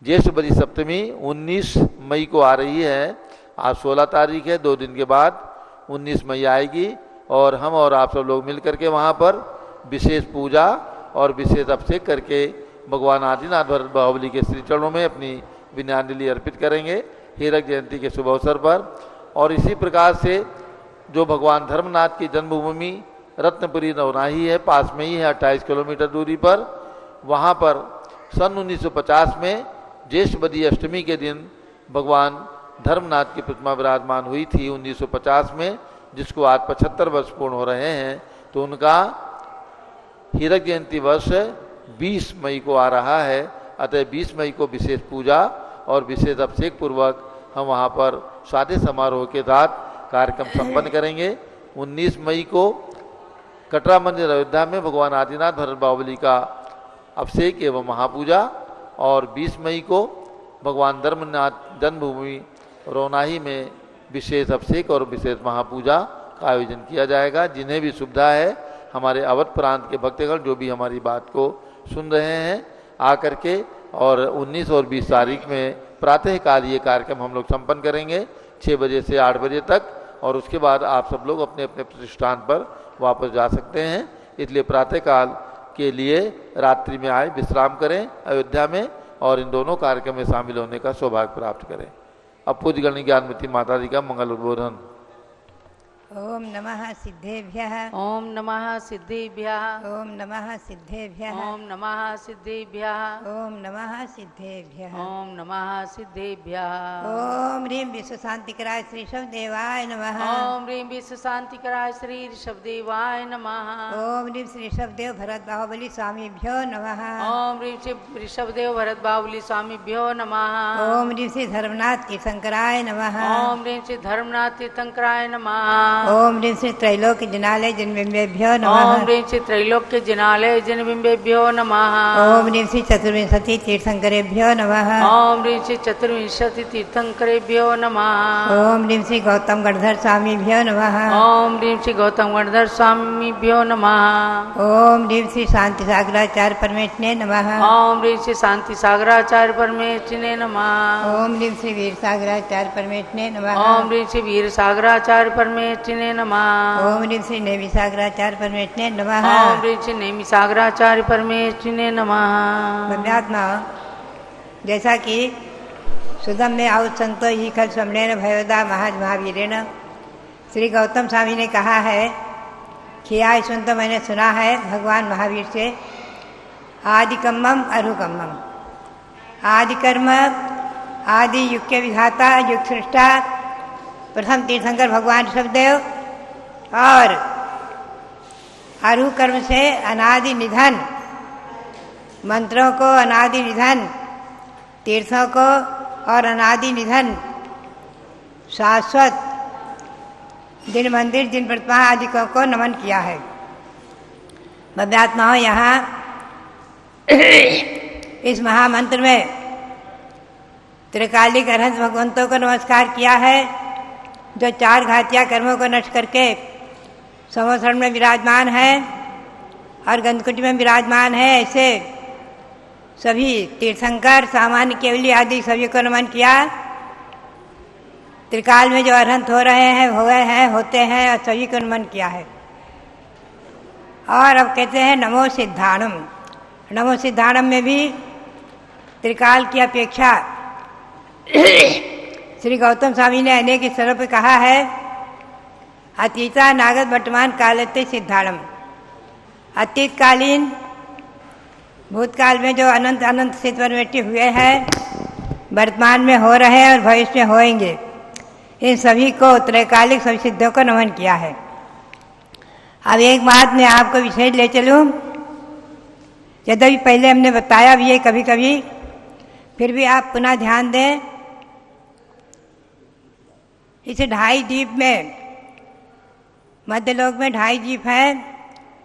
ज्येष्ठ बदी सप्तमी 19 मई को आ रही है। आज 16 तारीख है 2 दिन के बाद 19 मई आएगी और हम और आप सब लोग मिल करके वहाँ पर विशेष पूजा और विशेष अभिषेक करके भगवान आदिनाथ भरत बाहुली के श्री चरणों में अपनी विनयाञ्जलि अर्पित करेंगे हीरक जयंती के शुभ अवसर पर। और इसी प्रकार से जो भगवान धर्मनाथ की जन्मभूमि रत्नपुरी नवनाही है पास में ही है 28 किलोमीटर दूरी पर वहाँ पर सन 1950 में ज्येष्ठ बदी अष्टमी के दिन भगवान धर्मनाथ की प्रतिमा विराजमान हुई थी 1950 में जिसको आज 75 वर्ष पूर्ण हो रहे हैं। तो उनका हीरक जयंती वर्ष 20 मई को आ रहा है अतः 20 मई को विशेष पूजा और विशेष अभिषेक पूर्वक हम वहाँ पर सादे समारोह के साथ कार्यक्रम संपन्न करेंगे। 19 मई को कटरा मंदिर अयोध्या में भगवान आदिनाथ भरत बाहुली का अभिषेक एवं महापूजा और 20 मई को भगवान धर्मनाथ जन्मभूमि रोनाही में विशेष अभिषेक और विशेष महापूजा का आयोजन किया जाएगा। जिन्हें भी सुविधा है हमारे अवध प्रांत के भक्तगण जो भी हमारी बात को सुन रहे हैं आकर के और 19 और 20 तारीख में प्रातःकाल ये कार्यक्रम हम लोग संपन्न करेंगे 6 बजे से 8 बजे तक और उसके बाद आप सब लोग अपने अपने प्रतिष्ठान पर वापस जा सकते हैं। इसलिए प्रातःकाल के लिए रात्रि में आए, विश्राम करें अयोध्या में और इन दोनों कार्यक्रम में शामिल होने का सौभाग्य प्राप्त करें। अब पूज्य गणनी ज्ञानमती माता जी का मंगल उद्बोधन। ओम नमः सिद्धेभ्यः। ओम नमः सिद्धेभ्यः। ओम नमः सिद्धेभ्यः। ओम नमः सिद्धेभ्यः। ओम नमः सिद्धेभ्यः। ओम नमः सिद्धेभ्यः। ओम ह्रीं विश्व शांतिकराय श्री ऋषभदेवाय नमः। ओम ह्रीं विश्व शांतिकराय श्री ऋषभदेवाय नमः। ओम ह्रीं श्री ऋषभदेव भरत बाहुबली स्वामीभ्यो नमः। ओम ह्रीं श्री ऋषभदेव भरत बाहुबली स्वामीभ्यो नमः। ओम ह्रीं श्री धर्मनाथ तीर्थंकराय नमः। ओम ह्रीं श्री धर्मनाथ तीर्थंकराय नमः। ओम ह्रीं श्री त्रैलोक्य जिनालय जिनबिंबेभ्यो नमः। ओम ह्रीं श्री त्रैलोक्य जिनालय जिनबिंबेभ्यो नमः। ओम ह्रीं श्री चतुर्विंशति तीर्थंकरेभ्यो नमः। ओम ह्रीं श्री चतुर्विंशति तीर्थंकरेभ्यो नमः। ओम ह्रीं श्री गौतम गणधर स्वामीभ्यो नमः। ओम ह्रीं श्री गौतम गणधर स्वामीभ्यो नमः। ओम ह्रीं श्री शांति सागराचार्य परमेष्ठिने नमः। ओम ह्रीं श्री शांति सागराचार्य परमेष्ठिने नमः। ओम ह्रीं श्री वीर सागराचार्य परमेष्ठिने नमः। ओम ह्रीं श्री वीर सागराचार्य परमेष्ठिने नमः। ओम ह्रीं श्री नेमि सागराचार्य परमेष्ठिने नमः। ओम ह्रीं श्री नेमि सागराचार्य परमेष्ठिने नमः। पुण्यात्मा, जैसा कि सुदम में आउत संतो ही खल स्वमनेन भयोदा महाज महावीरेण श्री गौतम स्वामी ने कहा है कि आज सुन तो मैंने सुना है भगवान महावीर से, आदि कम्मम अरुकम्मम, आदि कर्म आदि युग के विधाता युग सृष्टा प्रथम तीर्थंकर भगवान ऋषभदेव और अरु कर्म से अनादि निधन, मंत्रों को अनादि निधन, तीर्थों को और अनादि निधन, शाश्वत जिन मंदिर जिन प्रतिमा आदि को नमन किया है। भव्यात्माओं, यहाँ इस महामंत्र में त्रिकालिक अरहंत भगवंतों को नमस्कार किया है, जो चार घातिया कर्मों को नष्ट करके संवत्सरण में विराजमान है और गंधकुटी में विराजमान है। ऐसे सभी तीर्थंकर सामान्य केवली आदि सभी को नमन किया। त्रिकाल में जो अरहंत हो रहे हैं, हुए हैं, होते हैं, और सभी को नमन किया है। और अब कहते हैं नमो सिद्धाणम। नमो सिद्धाणम में भी त्रिकाल की अपेक्षा श्री गौतम स्वामी ने अनेक स्तरों पर कहा है, अतीता नागत वर्तमान कालते सिद्धाणम। अतीतकालीन भूतकाल में जो अनंत अनंत सिद्ध परमेष्टि हुए हैं, वर्तमान में हो रहे हैं और भविष्य में होएंगे, इन सभी को त्रैकालिक सभी सिद्धों को नमन किया है। अब एक बात मैं आपको विशेष ले चलूँ, यद्यपि पहले हमने बताया भी है कभी कभी, फिर भी आप पुनः ध्यान दें। इस 2.5 द्वीप में, मध्यलोक में 2.5 द्वीप हैं,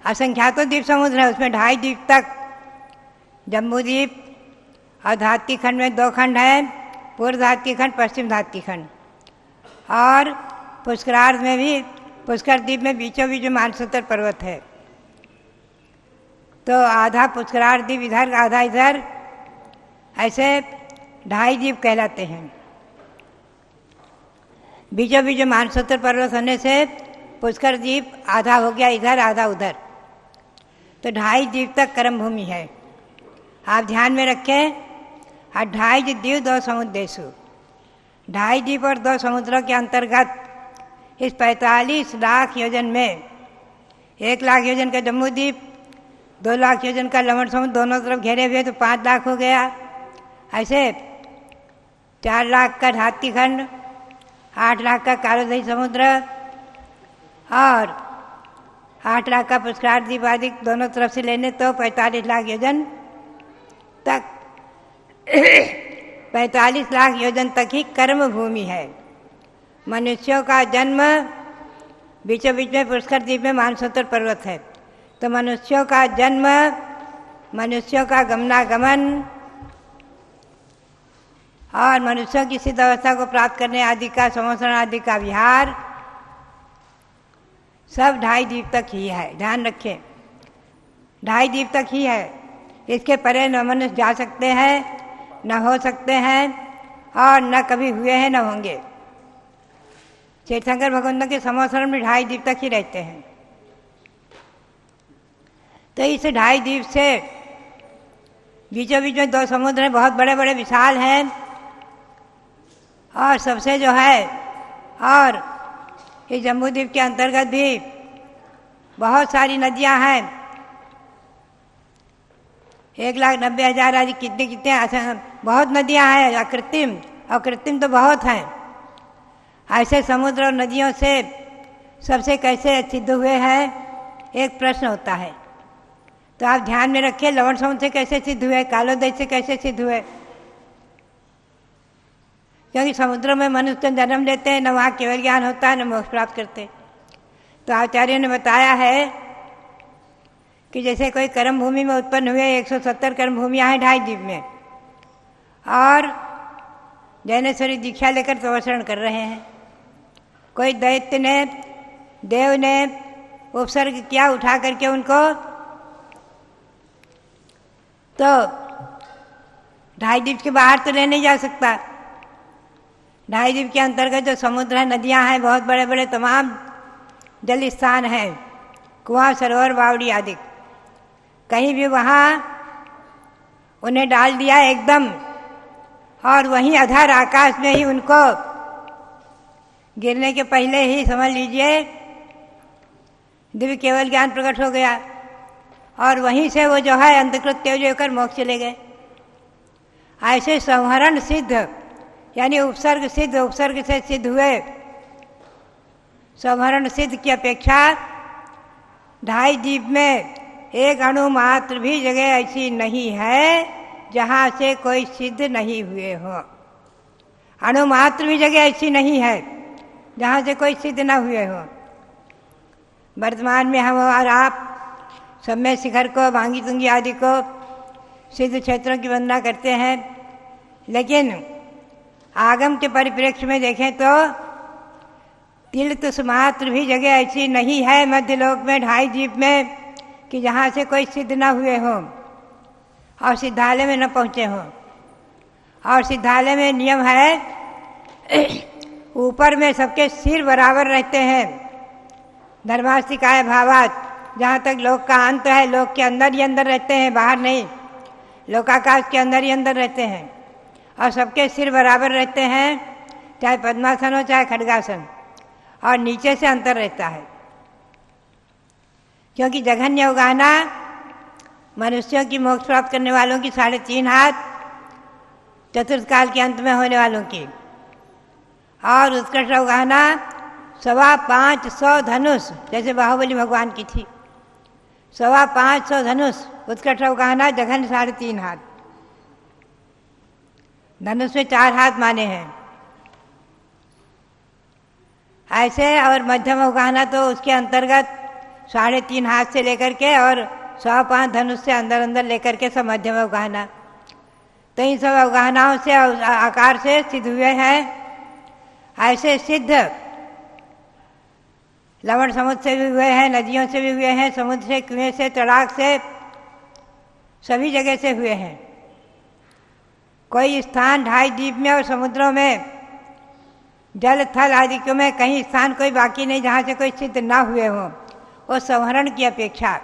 असंख्यातों द्वीप समुद्र है, उसमें 2.5 द्वीप तक जम्बू द्वीप और धात्ती खंड में 2 खंड हैं, पूर्व धात्ती खंड, पश्चिम धात्ती खंड। और पुष्करार्ध में भी पुष्कर द्वीप में बीचों बीच मानसरोवर पर्वत है, तो आधा पुष्करार्ध द्वीप इधर आधा इधर, ऐसे 2.5 द्वीप कहलाते हैं। बीचों बीच मानसरोवर पर्वत होने से पुष्कर द्वीप आधा हो गया इधर आधा उधर, तो 2.5 द्वीप तक कर्म भूमि है। आप ध्यान में रखें, 2.5 द्वीप 2 समुद्र देशु, 2.5 द्वीप और 2 समुद्रों के अंतर्गत इस 45 लाख योजन में 1 लाख योजन का जम्बू द्वीप, 2 लाख योजन का लवण समुद्र दोनों तरफ घेरे हुए, तो 5 लाख हो गया। ऐसे 4 लाख का धात्ती खंड, 8 लाख का कालोदही समुद्र और 8 लाख का पुष्करार्ध द्वीप आदि दोनों तरफ से लेने तो 45 लाख योजन तक 45 लाख योजन तक ही कर्म भूमि है। मनुष्यों का जन्म बीचों बीच में पुष्कर द्वीप में मानसरोवर पर्वत है, तो मनुष्यों का जन्म, मनुष्यों का गमनागमन और मनुष्यों की सिद्ध अवस्था को प्राप्त करने आदि का संवत्सरण आदि का विहार सब 2.5 द्वीप तक ही है। ध्यान रखें, 2.5 द्वीप तक ही है, इसके परे न मनुष्य जा सकते हैं, न हो सकते हैं, और न कभी हुए हैं न होंगे। तीर्थंकर भगवंतों के संवत्सरण में 2.5 द्वीप तक ही रहते हैं। तो इस ढाई द्वीप से बीचों बीच में 2 समुद्र हैं, बहुत बड़े बड़े विशाल हैं, और सबसे जो है, और इस जम्बू द्वीप के अंतर्गत भी बहुत सारी नदियां हैं। 1,90,000 आदि कितने बहुत नदियां हैं, अकृत्रिम और कृत्रिम तो बहुत हैं। ऐसे समुद्र और नदियों से सबसे कैसे सिद्ध हुए हैं, एक प्रश्न होता है। तो आप ध्यान में रखिए, लवण समुद्र से कैसे सिद्ध हुए, कालोदय से कैसे सिद्ध हुए। क्योंकि समुद्रों में मनुष्य जन्म लेते हैं, न वहाँ केवल ज्ञान होता है, न मोक्ष प्राप्त करते। तो आचार्यों ने बताया है कि जैसे कोई कर्म भूमि में उत्पन्न हुए, 170 कर्म भूमियाँ हैं ढाई द्वीप में, और जैनेश्वरी दीक्षा लेकर प्रवचन कर रहे हैं। कोई दैत्य ने, देव ने उपसर्ग किया उठा करके उनको, तो ढाई द्वीप के बाहर तो ले नहीं जा सकता। ढाई द्वीप के अंतर्गत जो समुद्र है, नदियां हैं, बहुत बड़े बड़े तमाम जल स्थान हैं, कुआं, सरोवर, बावड़ी आदि, कहीं भी वहाँ उन्हें डाल दिया एकदम, और वहीं अधर आकाश में ही उनको गिरने के पहले ही समझ लीजिए दिव्य केवल ज्ञान प्रकट हो गया, और वहीं से वो जो है अंतकृत तेज होकर मोक्ष चले गए। ऐसे संहरण सिद्ध, यानी उपसर्ग सिद्ध, उपसर्ग से सिद्ध हुए संहरण सिद्ध की अपेक्षा ढाई द्वीप में एक अणु मात्र भी जगह ऐसी नहीं है जहाँ से कोई सिद्ध नहीं हुए हो। अणु मात्र भी जगह ऐसी नहीं है जहाँ से कोई सिद्ध न हुए हो। वर्तमान में हम और आप सम्य शिखर को, भांगी तुंगी आदि को सिद्ध क्षेत्रों की वंदना करते हैं, लेकिन आगम के परिप्रेक्ष्य में देखें तो तिल तुस मात्र भी जगह ऐसी नहीं है मध्यलोक में, ढाई द्वीप में, कि जहाँ से कोई सिद्ध न हुए हो और सिद्धालय में न पहुँचे हो। और सिद्धालय में नियम है, ऊपर में सबके सिर बराबर रहते हैं, धर्मास्तिकाय भावात, जहाँ तक लोक का अंत है, लोक के अंदर ही अंदर रहते हैं, बाहर नहीं, लोकाकाश के अंदर ही अंदर रहते हैं, और सबके सिर बराबर रहते हैं, चाहे पद्मासन हो चाहे खड्गासन, और नीचे से अंतर रहता है। क्योंकि जघन्य उगाना मनुष्यों की मोक्ष प्राप्त करने वालों की 3.5 हाथ, चतुर्थ काल के अंत में होने वालों की, और उत्कृष्ट उगाना 525 धनुष, जैसे बाहुबली भगवान की थी, 525 धनुष उत्कृष्ट उगाना, जघन्य 3.5 हाथ, धनुष में 4 हाथ माने हैं ऐसे। और मध्यम उगाना तो उसके अंतर्गत 3.5 हाथ से लेकर के और 5 धनुष से अंदर अंदर लेकर के सब मध्यम उगाना। तो इन सब अवगाहनाओं से, आकार से सिद्ध हुए हैं। ऐसे सिद्ध लवण समुद्र से भी हुए हैं, नदियों से भी हुए हैं, समुद्र से, कुएं से, तड़ाक से, सभी जगह से हुए हैं। कोई स्थान ढाई द्वीप में और समुद्रों में, जल थल आदि में कहीं स्थान कोई बाकी नहीं जहाँ से कोई सिद्ध ना हुए हों, वो संहरण की अपेक्षा,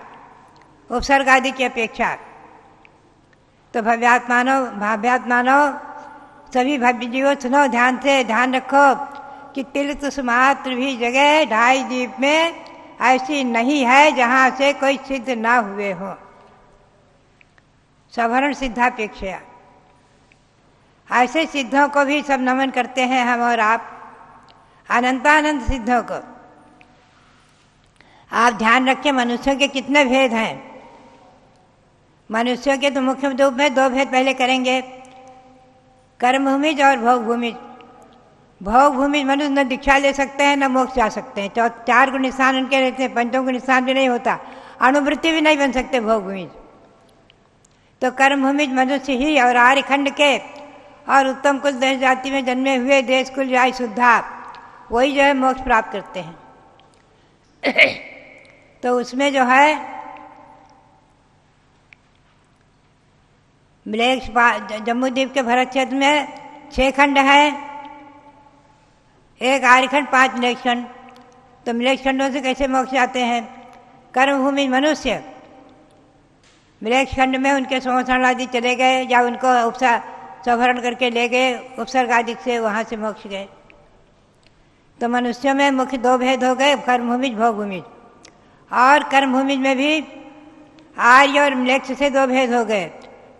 उपसर्ग आदि की अपेक्षा। तो भाव्यात्मानो सभी भव्य जीवों, सुनो ध्यान से, ध्यान रखो कि तिल तुस मात्र भी जगह ढाई द्वीप में ऐसी नहीं है जहाँ से कोई सिद्ध ना हुए हो। संहरण सिद्धापेक्षा। ऐसे सिद्धों को भी सब नमन करते हैं हम और आप, अनंतानंद सिद्धों को। आप ध्यान रखें, मनुष्यों के कितने भेद हैं। मनुष्यों के तो मुख्य रूप में 2 भेद पहले करेंगे, कर्मभूमिज और भोगभूमिज। भोगभूमिज मनुष्य न दीक्षा ले सकते हैं, न मोक्ष जा सकते हैं। 4 गुण स्थान उनके रहते हैं, 5 गुण स्थान भी नहीं होता, अणुवृत्ति भी नहीं बन सकते भोगभूमिज। तो कर्मभूमिज मनुष्य ही, और आर्यखंड के और उत्तम कुल देश जाति में जन्मे हुए देश कुल जाय शुद्धा, वही जो है मोक्ष प्राप्त करते हैं। तो उसमें जो है जम्बूद्वीप के भरत क्षेत्र में 6 खंड है, 1 आर्यखंड, 5 मिलेक्ष खंड। तो मिलेक्ष खंडों से कैसे मोक्ष जाते हैं? कर्मभूमि मनुष्य मृग खंड में उनके संवत्सरण आदि चले गए या उनको संवरण करके ले गए, उपसर्ग आदि से वहाँ से मोक्ष गए। तो मनुष्यों में मुख्य दो भेद हो गए, कर्मभूमिज भोगभूमिज। और कर्मभूमिज में भी आर्य और म्लेच्छ से दो भेद हो गए।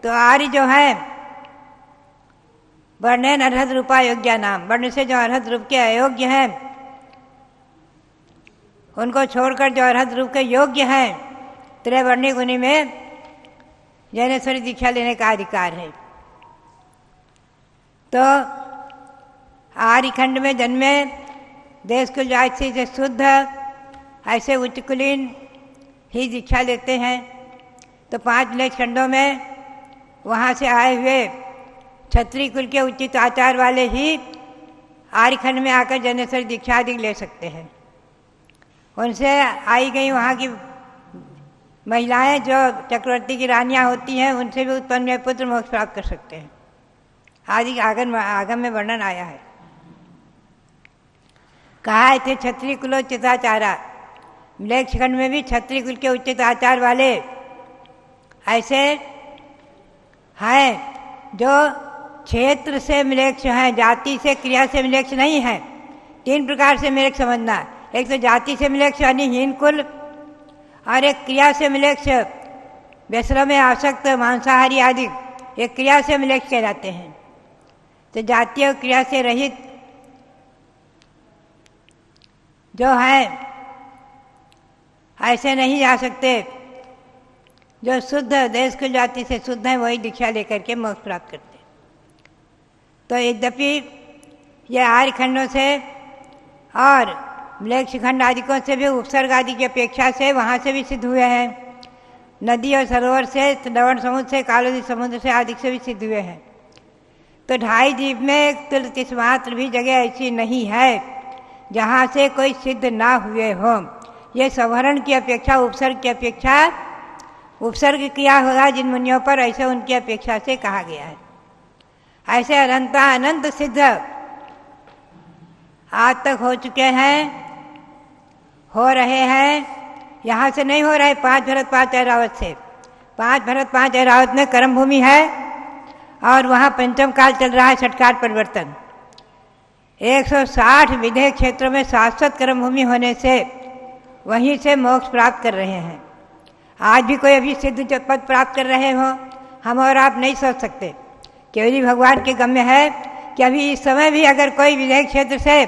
तो आर्य जो है वर्णेन अर्हत रूपा योग्य नाम, वर्ण से जो अर्हत रूप के अयोग्य हैं उनको छोड़कर जो अर्हत रूप के योग्य हैं, त्रैवर्णिक उन्हीं में जैनेश्वरी दीक्षा लेने का अधिकार है। तो आर्य खंड में जन्मे, देश कुल जाति से शुद्ध, ऐसे उच्च कुलीन ही दीक्षा लेते हैं। तो 5 म्लेच्छ खंडों में वहाँ से आए हुए क्षत्रिय कुल के उचित आचार वाले ही आर्य खंड में आकर जैनेश्वरी दीक्षा आदि ले सकते हैं। उनसे आई गई वहाँ की महिलाएं जो चक्रवर्ती की रानियाँ होती हैं, उनसे भी उत्पन्न हुए पुत्र मोक्ष प्राप्त कर सकते हैं। आदि आगम में वर्णन आया है। कहा है थे क्षत्रिय कुलोचिताचारा, म्लेच्छ खंड में भी क्षत्रिय कुल के उचित आचार वाले ऐसे हैं जो क्षेत्र से म्लेच्छ हैं, जाति से क्रिया से म्लेच्छ नहीं है। 3 प्रकार से म्लेच्छ समझना, एक तो जाति से म्लेच्छ यानी हीन कुल, और एक क्रिया से म्लेच्छ व्यसनों में आसक्त मांसाहारी आदि, एक क्रिया से म्लेच्छ कहलाते हैं। तो जातीय और क्रिया से रहित जो है ऐसे नहीं जा सकते। जो शुद्ध देश की जाति से शुद्ध हैं वही दीक्षा लेकर के मोक्ष प्राप्त करते। तो यद्यपि ये आर्य खंडों से और म्लेच्छ खंड आदिकों से भी उपसर्ग आदि की अपेक्षा से वहाँ से भी सिद्ध हुए हैं। नदी और सरोवर से, लवण समुद्र से, कालोदी समुद्र से आदि से भी सिद्ध हुए हैं। तो 2.5 द्वीप में तिल मात्र भी जगह ऐसी नहीं है जहाँ से कोई सिद्ध ना हुए हो। ये संवरण की अपेक्षा, उपसर्ग की अपेक्षा, उपसर्ग किया होगा जिन मुनियों पर, ऐसे उनकी अपेक्षा से कहा गया है। ऐसे अनंत सिद्ध आज तक हो चुके हैं, हो रहे हैं। यहाँ से नहीं हो रहे, 5 भरत 5 ऐरावत से। 5 भरत 5 ऐरावत में कर्म भूमि है और वहाँ पंचम काल चल रहा है, छठकाल परिवर्तन। 160 विधेय क्षेत्रों में शाश्वत कर्म भूमि होने से वहीं से मोक्ष प्राप्त कर रहे हैं। आज भी कोई अभी सिद्ध पद प्राप्त कर रहे हो, हम और आप नहीं सोच सकते। केवल भगवान के गम्य है कि अभी इस समय भी अगर कोई विधेय क्षेत्र से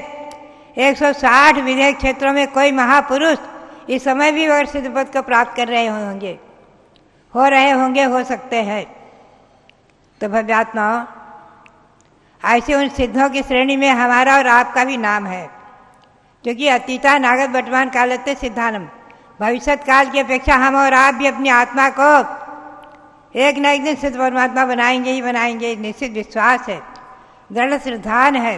160 विधेय क्षेत्रों में कोई महापुरुष इस समय भी अगर सिद्ध पद को प्राप्त कर रहे होंगे, हो रहे होंगे, हो सकते हैं। तो भव्यात्माओं, ऐसे उन सिद्धों की श्रेणी में हमारा और आपका भी नाम है, क्योंकि अतीता नागत वर्तमान कालते सिद्धानम, भविष्य काल की अपेक्षा हम और आप भी अपनी आत्मा को एक न एक दिन सिद्ध परमात्मा बनाएंगे ही बनाएंगे, निश्चित विश्वास है, दृढ़ श्रद्धान है।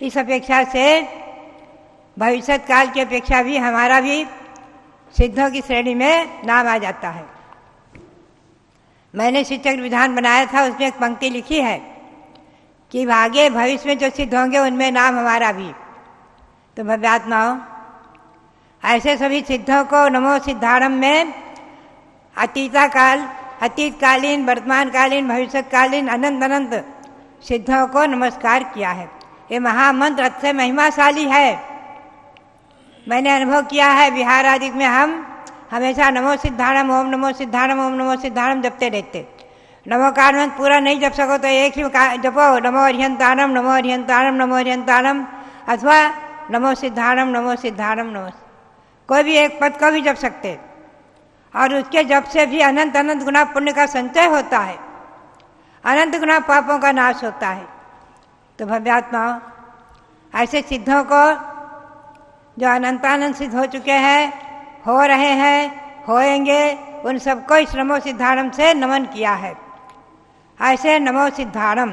इस अपेक्षा से भविष्य काल की अपेक्षा भी हमारा भी सिद्धों की श्रेणी में नाम आ जाता है। मैंने शिक्षक विधान बनाया था, उसमें एक पंक्ति लिखी है कि आगे भविष्य में जो सिद्ध होंगे उनमें नाम हमारा भी। तो भव्यात्माओं, ऐसे सभी सिद्धों को नमो सिद्धारम में अतीतकालीन, वर्तमानकालीन, भविष्यकालीन अनंत अनंत सिद्धों को नमस्कार किया है। ये महामंत्र अत्यंत महिमाशाली है। मैंने अनुभव किया है, बिहार आदि में हम हमेशा नमो सिद्धारम, ओम नमो सिद्धारम, ओम नमो सिद्धारम जपते रहते। नमो का मंत्र पूरा नहीं जप सको तो एक ही जपो, नमो अरिहंतारम, नमो अरिहंतारम, नमो अरिहंतारम, अथवा नमो सिद्धारम, नमो सिद्धारम, नमो। कोई भी एक पद को भी जप सकते, और उसके जप से भी अनंत अनंत गुना पुण्य का संचय होता है, अनंत गुना पापों का नाश होता है। तो भव्यात्माओं, ऐसे सिद्धों को जो अनंतानंद सिद्ध हो चुके हैं, हो रहे हैं, होएंगे, उन सबको इस नमो सिद्धारम से नमन किया है। ऐसे नमो सिद्धारम,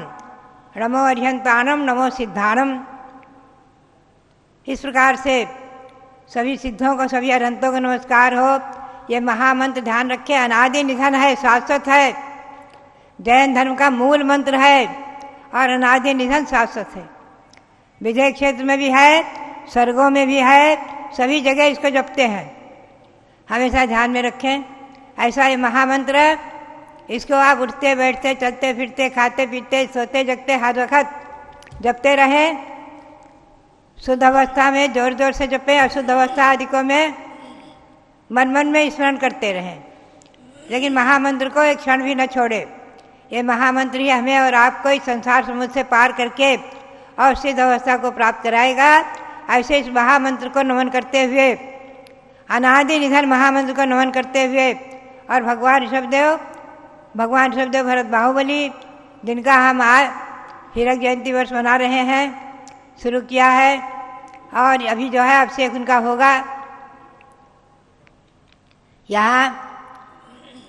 नमो अरिहंतारम, नमो सिद्धारम, इस प्रकार से सभी सिद्धों को, सभी अनंतों को नमस्कार हो। ये महामंत्र ध्यान रखें, अनादि निधन है, शाश्वत है, जैन धर्म का मूल मंत्र है और अनादि निधन शाश्वत है। विजय क्षेत्र में भी है, स्वर्गों में भी है, सभी जगह इसको जपते हैं। हमेशा ध्यान में रखें। ऐसा ये महामंत्र, इसको आप उठते बैठते चलते फिरते खाते पीते सोते जगते हर वक्त जपते रहें। शुद्ध अवस्था में जोर जोर से जपें, अशुद्ध अवस्था आदिकों में मन मन में स्मरण करते रहें, लेकिन महामंत्र को एक क्षण भी न छोड़े। ये महामंत्र ही हमें और आपको इस संसार समुद्र से पार करके और सिद्ध अवस्था को प्राप्त कराएगा। ऐसे इस महामंत्र को नमन करते हुए, अनादि निधन महामंत्र को नमन करते हुए, और भगवान ऋषभदेव भरत बाहुबली, जिनका हम आज हीरक जयंती वर्ष मना रहे हैं, शुरू किया है, और अभी जो है अभिषेक उनका होगा। यहाँ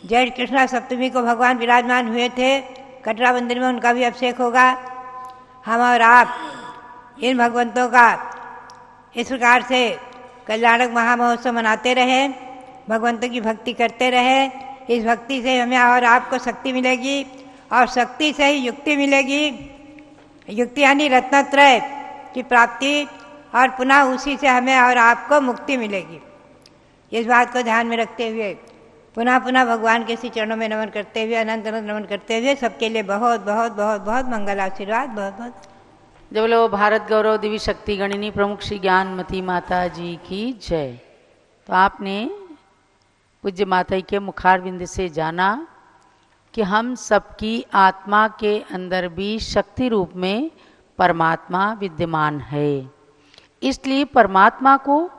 जेठ कृष्णा सप्तमी को भगवान विराजमान हुए थे, कटरा मंदिर में उनका भी अभिषेक होगा। हम और आप इन भगवंतों का इस प्रकार से कल्याणक महामहोत्सव मनाते रहें, भगवंतों की भक्ति करते रहें। इस भक्ति से हमें और आपको शक्ति मिलेगी, और शक्ति से ही युक्ति मिलेगी। युक्ति यानी रत्नत्रय की प्राप्ति, और पुनः उसी से हमें और आपको मुक्ति मिलेगी। इस बात को ध्यान में रखते हुए पुनः पुनः भगवान के श्री चरणों में नमन करते हुए, अनंत अनंत नमन करते हुए, सबके लिए बहुत बहुत बहुत बहुत मंगल आशीर्वाद। बहुत बहुत जब लो भारत गौरव दिव्य शक्ति गणिनी प्रमुख श्री ज्ञानमती माता जी की जय। तो आपने पूज्य माता के मुखारविंद से जाना कि हम सबकी आत्मा के अंदर भी शक्ति रूप में परमात्मा विद्यमान है। इसलिए परमात्मा को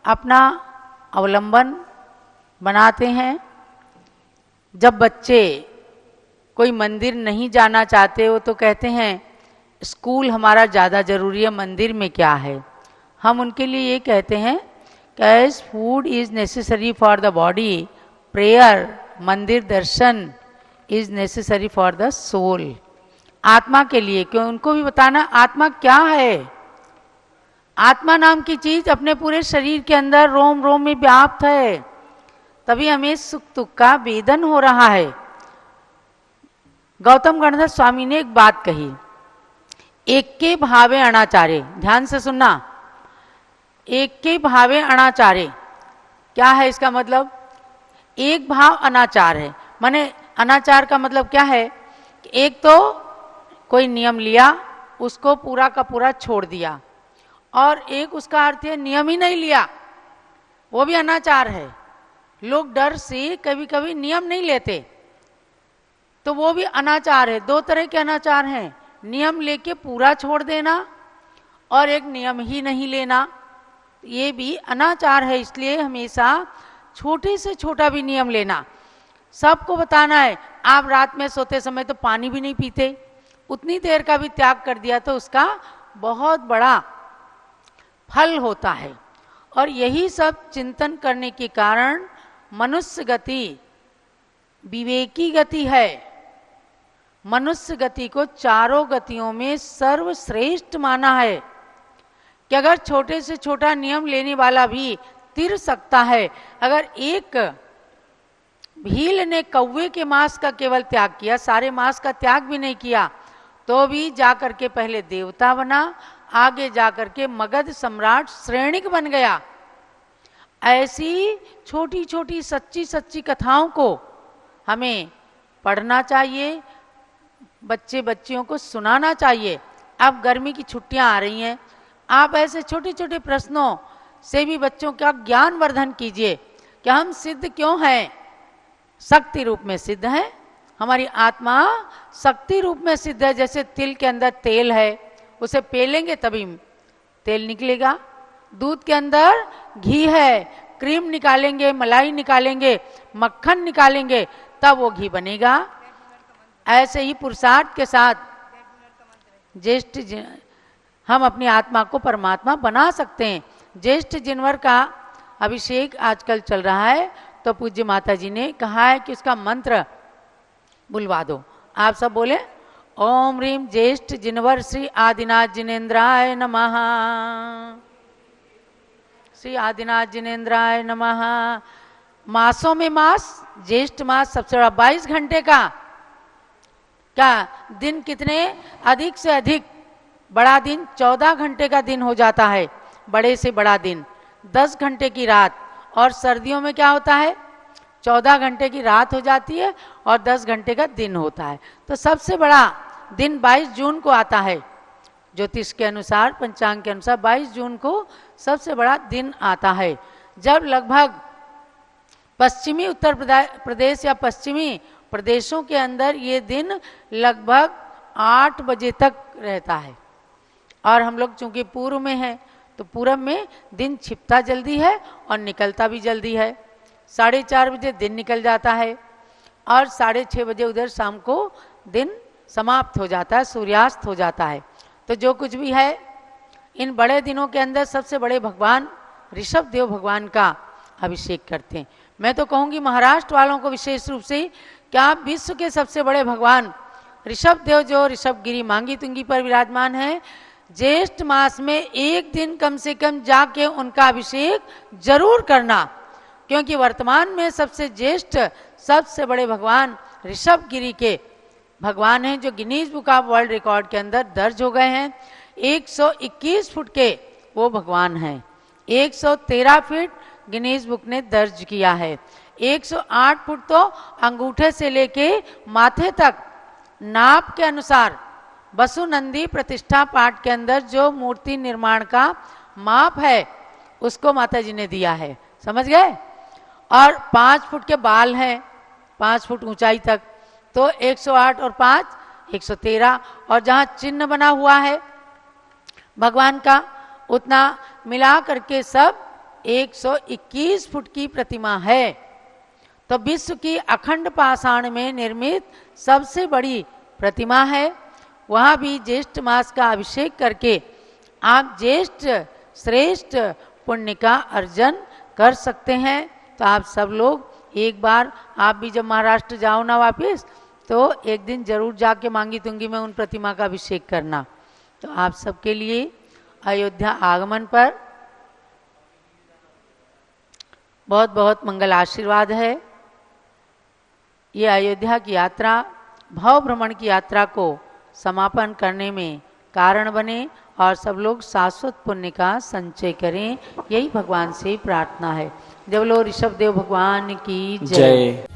अपना अवलंबन बनाते हैं। जब बच्चे कोई मंदिर नहीं जाना चाहते हो तो कहते हैं स्कूल हमारा ज़्यादा ज़रूरी है, मंदिर में क्या है। हम उनके लिए ये कहते हैं कि as food is necessary for the body, prayer mandir darshan is necessary for the soul. आत्मा के लिए क्यों, उनको भी बताना आत्मा क्या है। आत्मा नाम की चीज अपने पूरे शरीर के अंदर रोम रोम में व्याप्त है, तभी हमें सुख दुख का वेदन हो रहा है। गौतम गणधर स्वामी ने एक बात कही, एक के भावे अनाचारे। ध्यान से सुनना, एक के भावे अनाचारे क्या है इसका मतलब? एक भाव अनाचार है, माने अनाचार का मतलब क्या है? एक तो कोई नियम लिया, उसको पूरा का पूरा छोड़ दिया, और एक उसका अर्थ है नियम ही नहीं लिया, वो भी अनाचार है। लोग डर से कभी कभी नियम नहीं लेते, तो वो भी अनाचार है। दो तरह के अनाचार हैं, नियम लेके पूरा छोड़ देना और एक नियम ही नहीं लेना, ये भी अनाचार है। इसलिए हमेशा छोटे से छोटा भी नियम लेना। सबको बताना है आप रात में सोते समय तो पानी भी नहीं पीते, उतनी देर का भी त्याग कर दिया तो उसका बहुत बड़ा फल होता है। और यही सब चिंतन करने के कारण मनुष्य गति विवेकी गति है। मनुष्य गति को चारों गतियों में सर्वश्रेष्ठ माना है कि अगर छोटे से छोटा नियम लेने वाला भी तिर सकता है। अगर एक भील ने कौवे के मांस का केवल त्याग किया, सारे मांस का त्याग भी नहीं किया, तो भी जाकर के पहले देवता बना, आगे जाकर के मगध सम्राट श्रेणिक बन गया। ऐसी छोटी छोटी सच्ची सच्ची कथाओं को हमें पढ़ना चाहिए, बच्चे बच्चियों को सुनाना चाहिए। अब गर्मी की छुट्टियां आ रही हैं, आप ऐसे छोटे छोटे प्रश्नों से भी बच्चों का ज्ञान वर्धन कीजिए कि हम सिद्ध क्यों हैं। शक्ति रूप में सिद्ध है, हमारी आत्मा शक्ति रूप में सिद्ध है। जैसे तिल के अंदर तेल है, उसे पेलेंगे तभी तेल निकलेगा। दूध के अंदर घी है, क्रीम निकालेंगे, मलाई निकालेंगे, मक्खन निकालेंगे, तब वो घी बनेगा। ऐसे ही पुरुषार्थ के साथ ज्येष्ठ हम अपनी आत्मा को परमात्मा बना सकते हैं। ज्येष्ठ जिनवर का अभिषेक आजकल चल रहा है, तो पूज्य माता जी ने कहा है कि उसका मंत्र बुलवा दो। आप सब बोले ओम ह्रीम ज्येष्ठ जिनवर श्री आदिनाथ जिनेन्द्राय नमः, श्री आदिनाथ जिनेन्द्राय नमः। मासों में मास, ज्येष्ठ मास सबसे बड़ा 22 घंटे का क्या दिन, कितने अधिक से अधिक बड़ा दिन 14 घंटे का दिन हो जाता है, बड़े से बड़ा दिन 10 घंटे की रात। और सर्दियों में क्या होता है? 14 घंटे की रात हो जाती है और 10 घंटे का दिन होता है। तो सबसे बड़ा दिन 22 जून को आता है। ज्योतिष के अनुसार, पंचांग के अनुसार 22 जून को सबसे बड़ा दिन आता है, जब लगभग पश्चिमी उत्तर प्रदेश या पश्चिमी प्रदेशों के अंदर ये दिन लगभग 8 बजे तक रहता है। और हम लोग चूंकि पूर्व में हैं तो पूरब में दिन छिपता जल्दी है और निकलता भी जल्दी है। 4:30 बजे दिन निकल जाता है और 6:30 बजे उधर शाम को दिन समाप्त हो जाता है, सूर्यास्त हो जाता है। तो जो कुछ भी है, इन बड़े दिनों के अंदर सबसे बड़े भगवान ऋषभ देव भगवान का अभिषेक करते हैं। मैं तो कहूँगी महाराष्ट्र वालों को विशेष रूप से, क्या विश्व के सबसे बड़े भगवान ऋषभ देव जो ऋषभगिरी मांगी तुंगी पर विराजमान है, ज्येष्ठ मास में एक दिन कम से कम जाके उनका अभिषेक जरूर करना, क्योंकि वर्तमान में सबसे ज्येष्ठ सबसे बड़े भगवान ऋषभगिरी के भगवान हैं, जो Guinness book of world record के अंदर दर्ज हो गए हैं। 121 फुट के वो भगवान हैं। 113 फीट गिनीज बुक ने दर्ज किया है। 108 फुट तो अंगूठे से लेके माथे तक नाप के अनुसार बसु नंदी प्रतिष्ठा पाठ के अंदर जो मूर्ति निर्माण का माप है उसको माता जी ने दिया है, समझ गए। और 5 फुट के बाल हैं, 5 फुट ऊंचाई तक, तो 108 और 5 113। और जहाँ चिन्ह बना हुआ है भगवान का, उतना मिला करके सब 121 फुट की प्रतिमा है। तो विश्व की अखंड पाषाण में निर्मित सबसे बड़ी प्रतिमा है। वहाँ भी ज्येष्ठ मास का अभिषेक करके आप ज्येष्ठ श्रेष्ठ पुण्य का अर्जन कर सकते हैं। तो आप सब लोग एक बार, आप भी जब महाराष्ट्र जाओ ना वापस, तो एक दिन जरूर जाके मांगी तुंगी में उन प्रतिमा का अभिषेक करना। तो आप सबके लिए अयोध्या आगमन पर बहुत बहुत मंगल आशीर्वाद है। ये अयोध्या की यात्रा, भव भ्रमण की यात्रा को समापन करने में कारण बने और सब लोग शाश्वत पुण्य का संचय करें, यही भगवान से प्रार्थना है। जब लो ऋषभ देव भगवान की जय।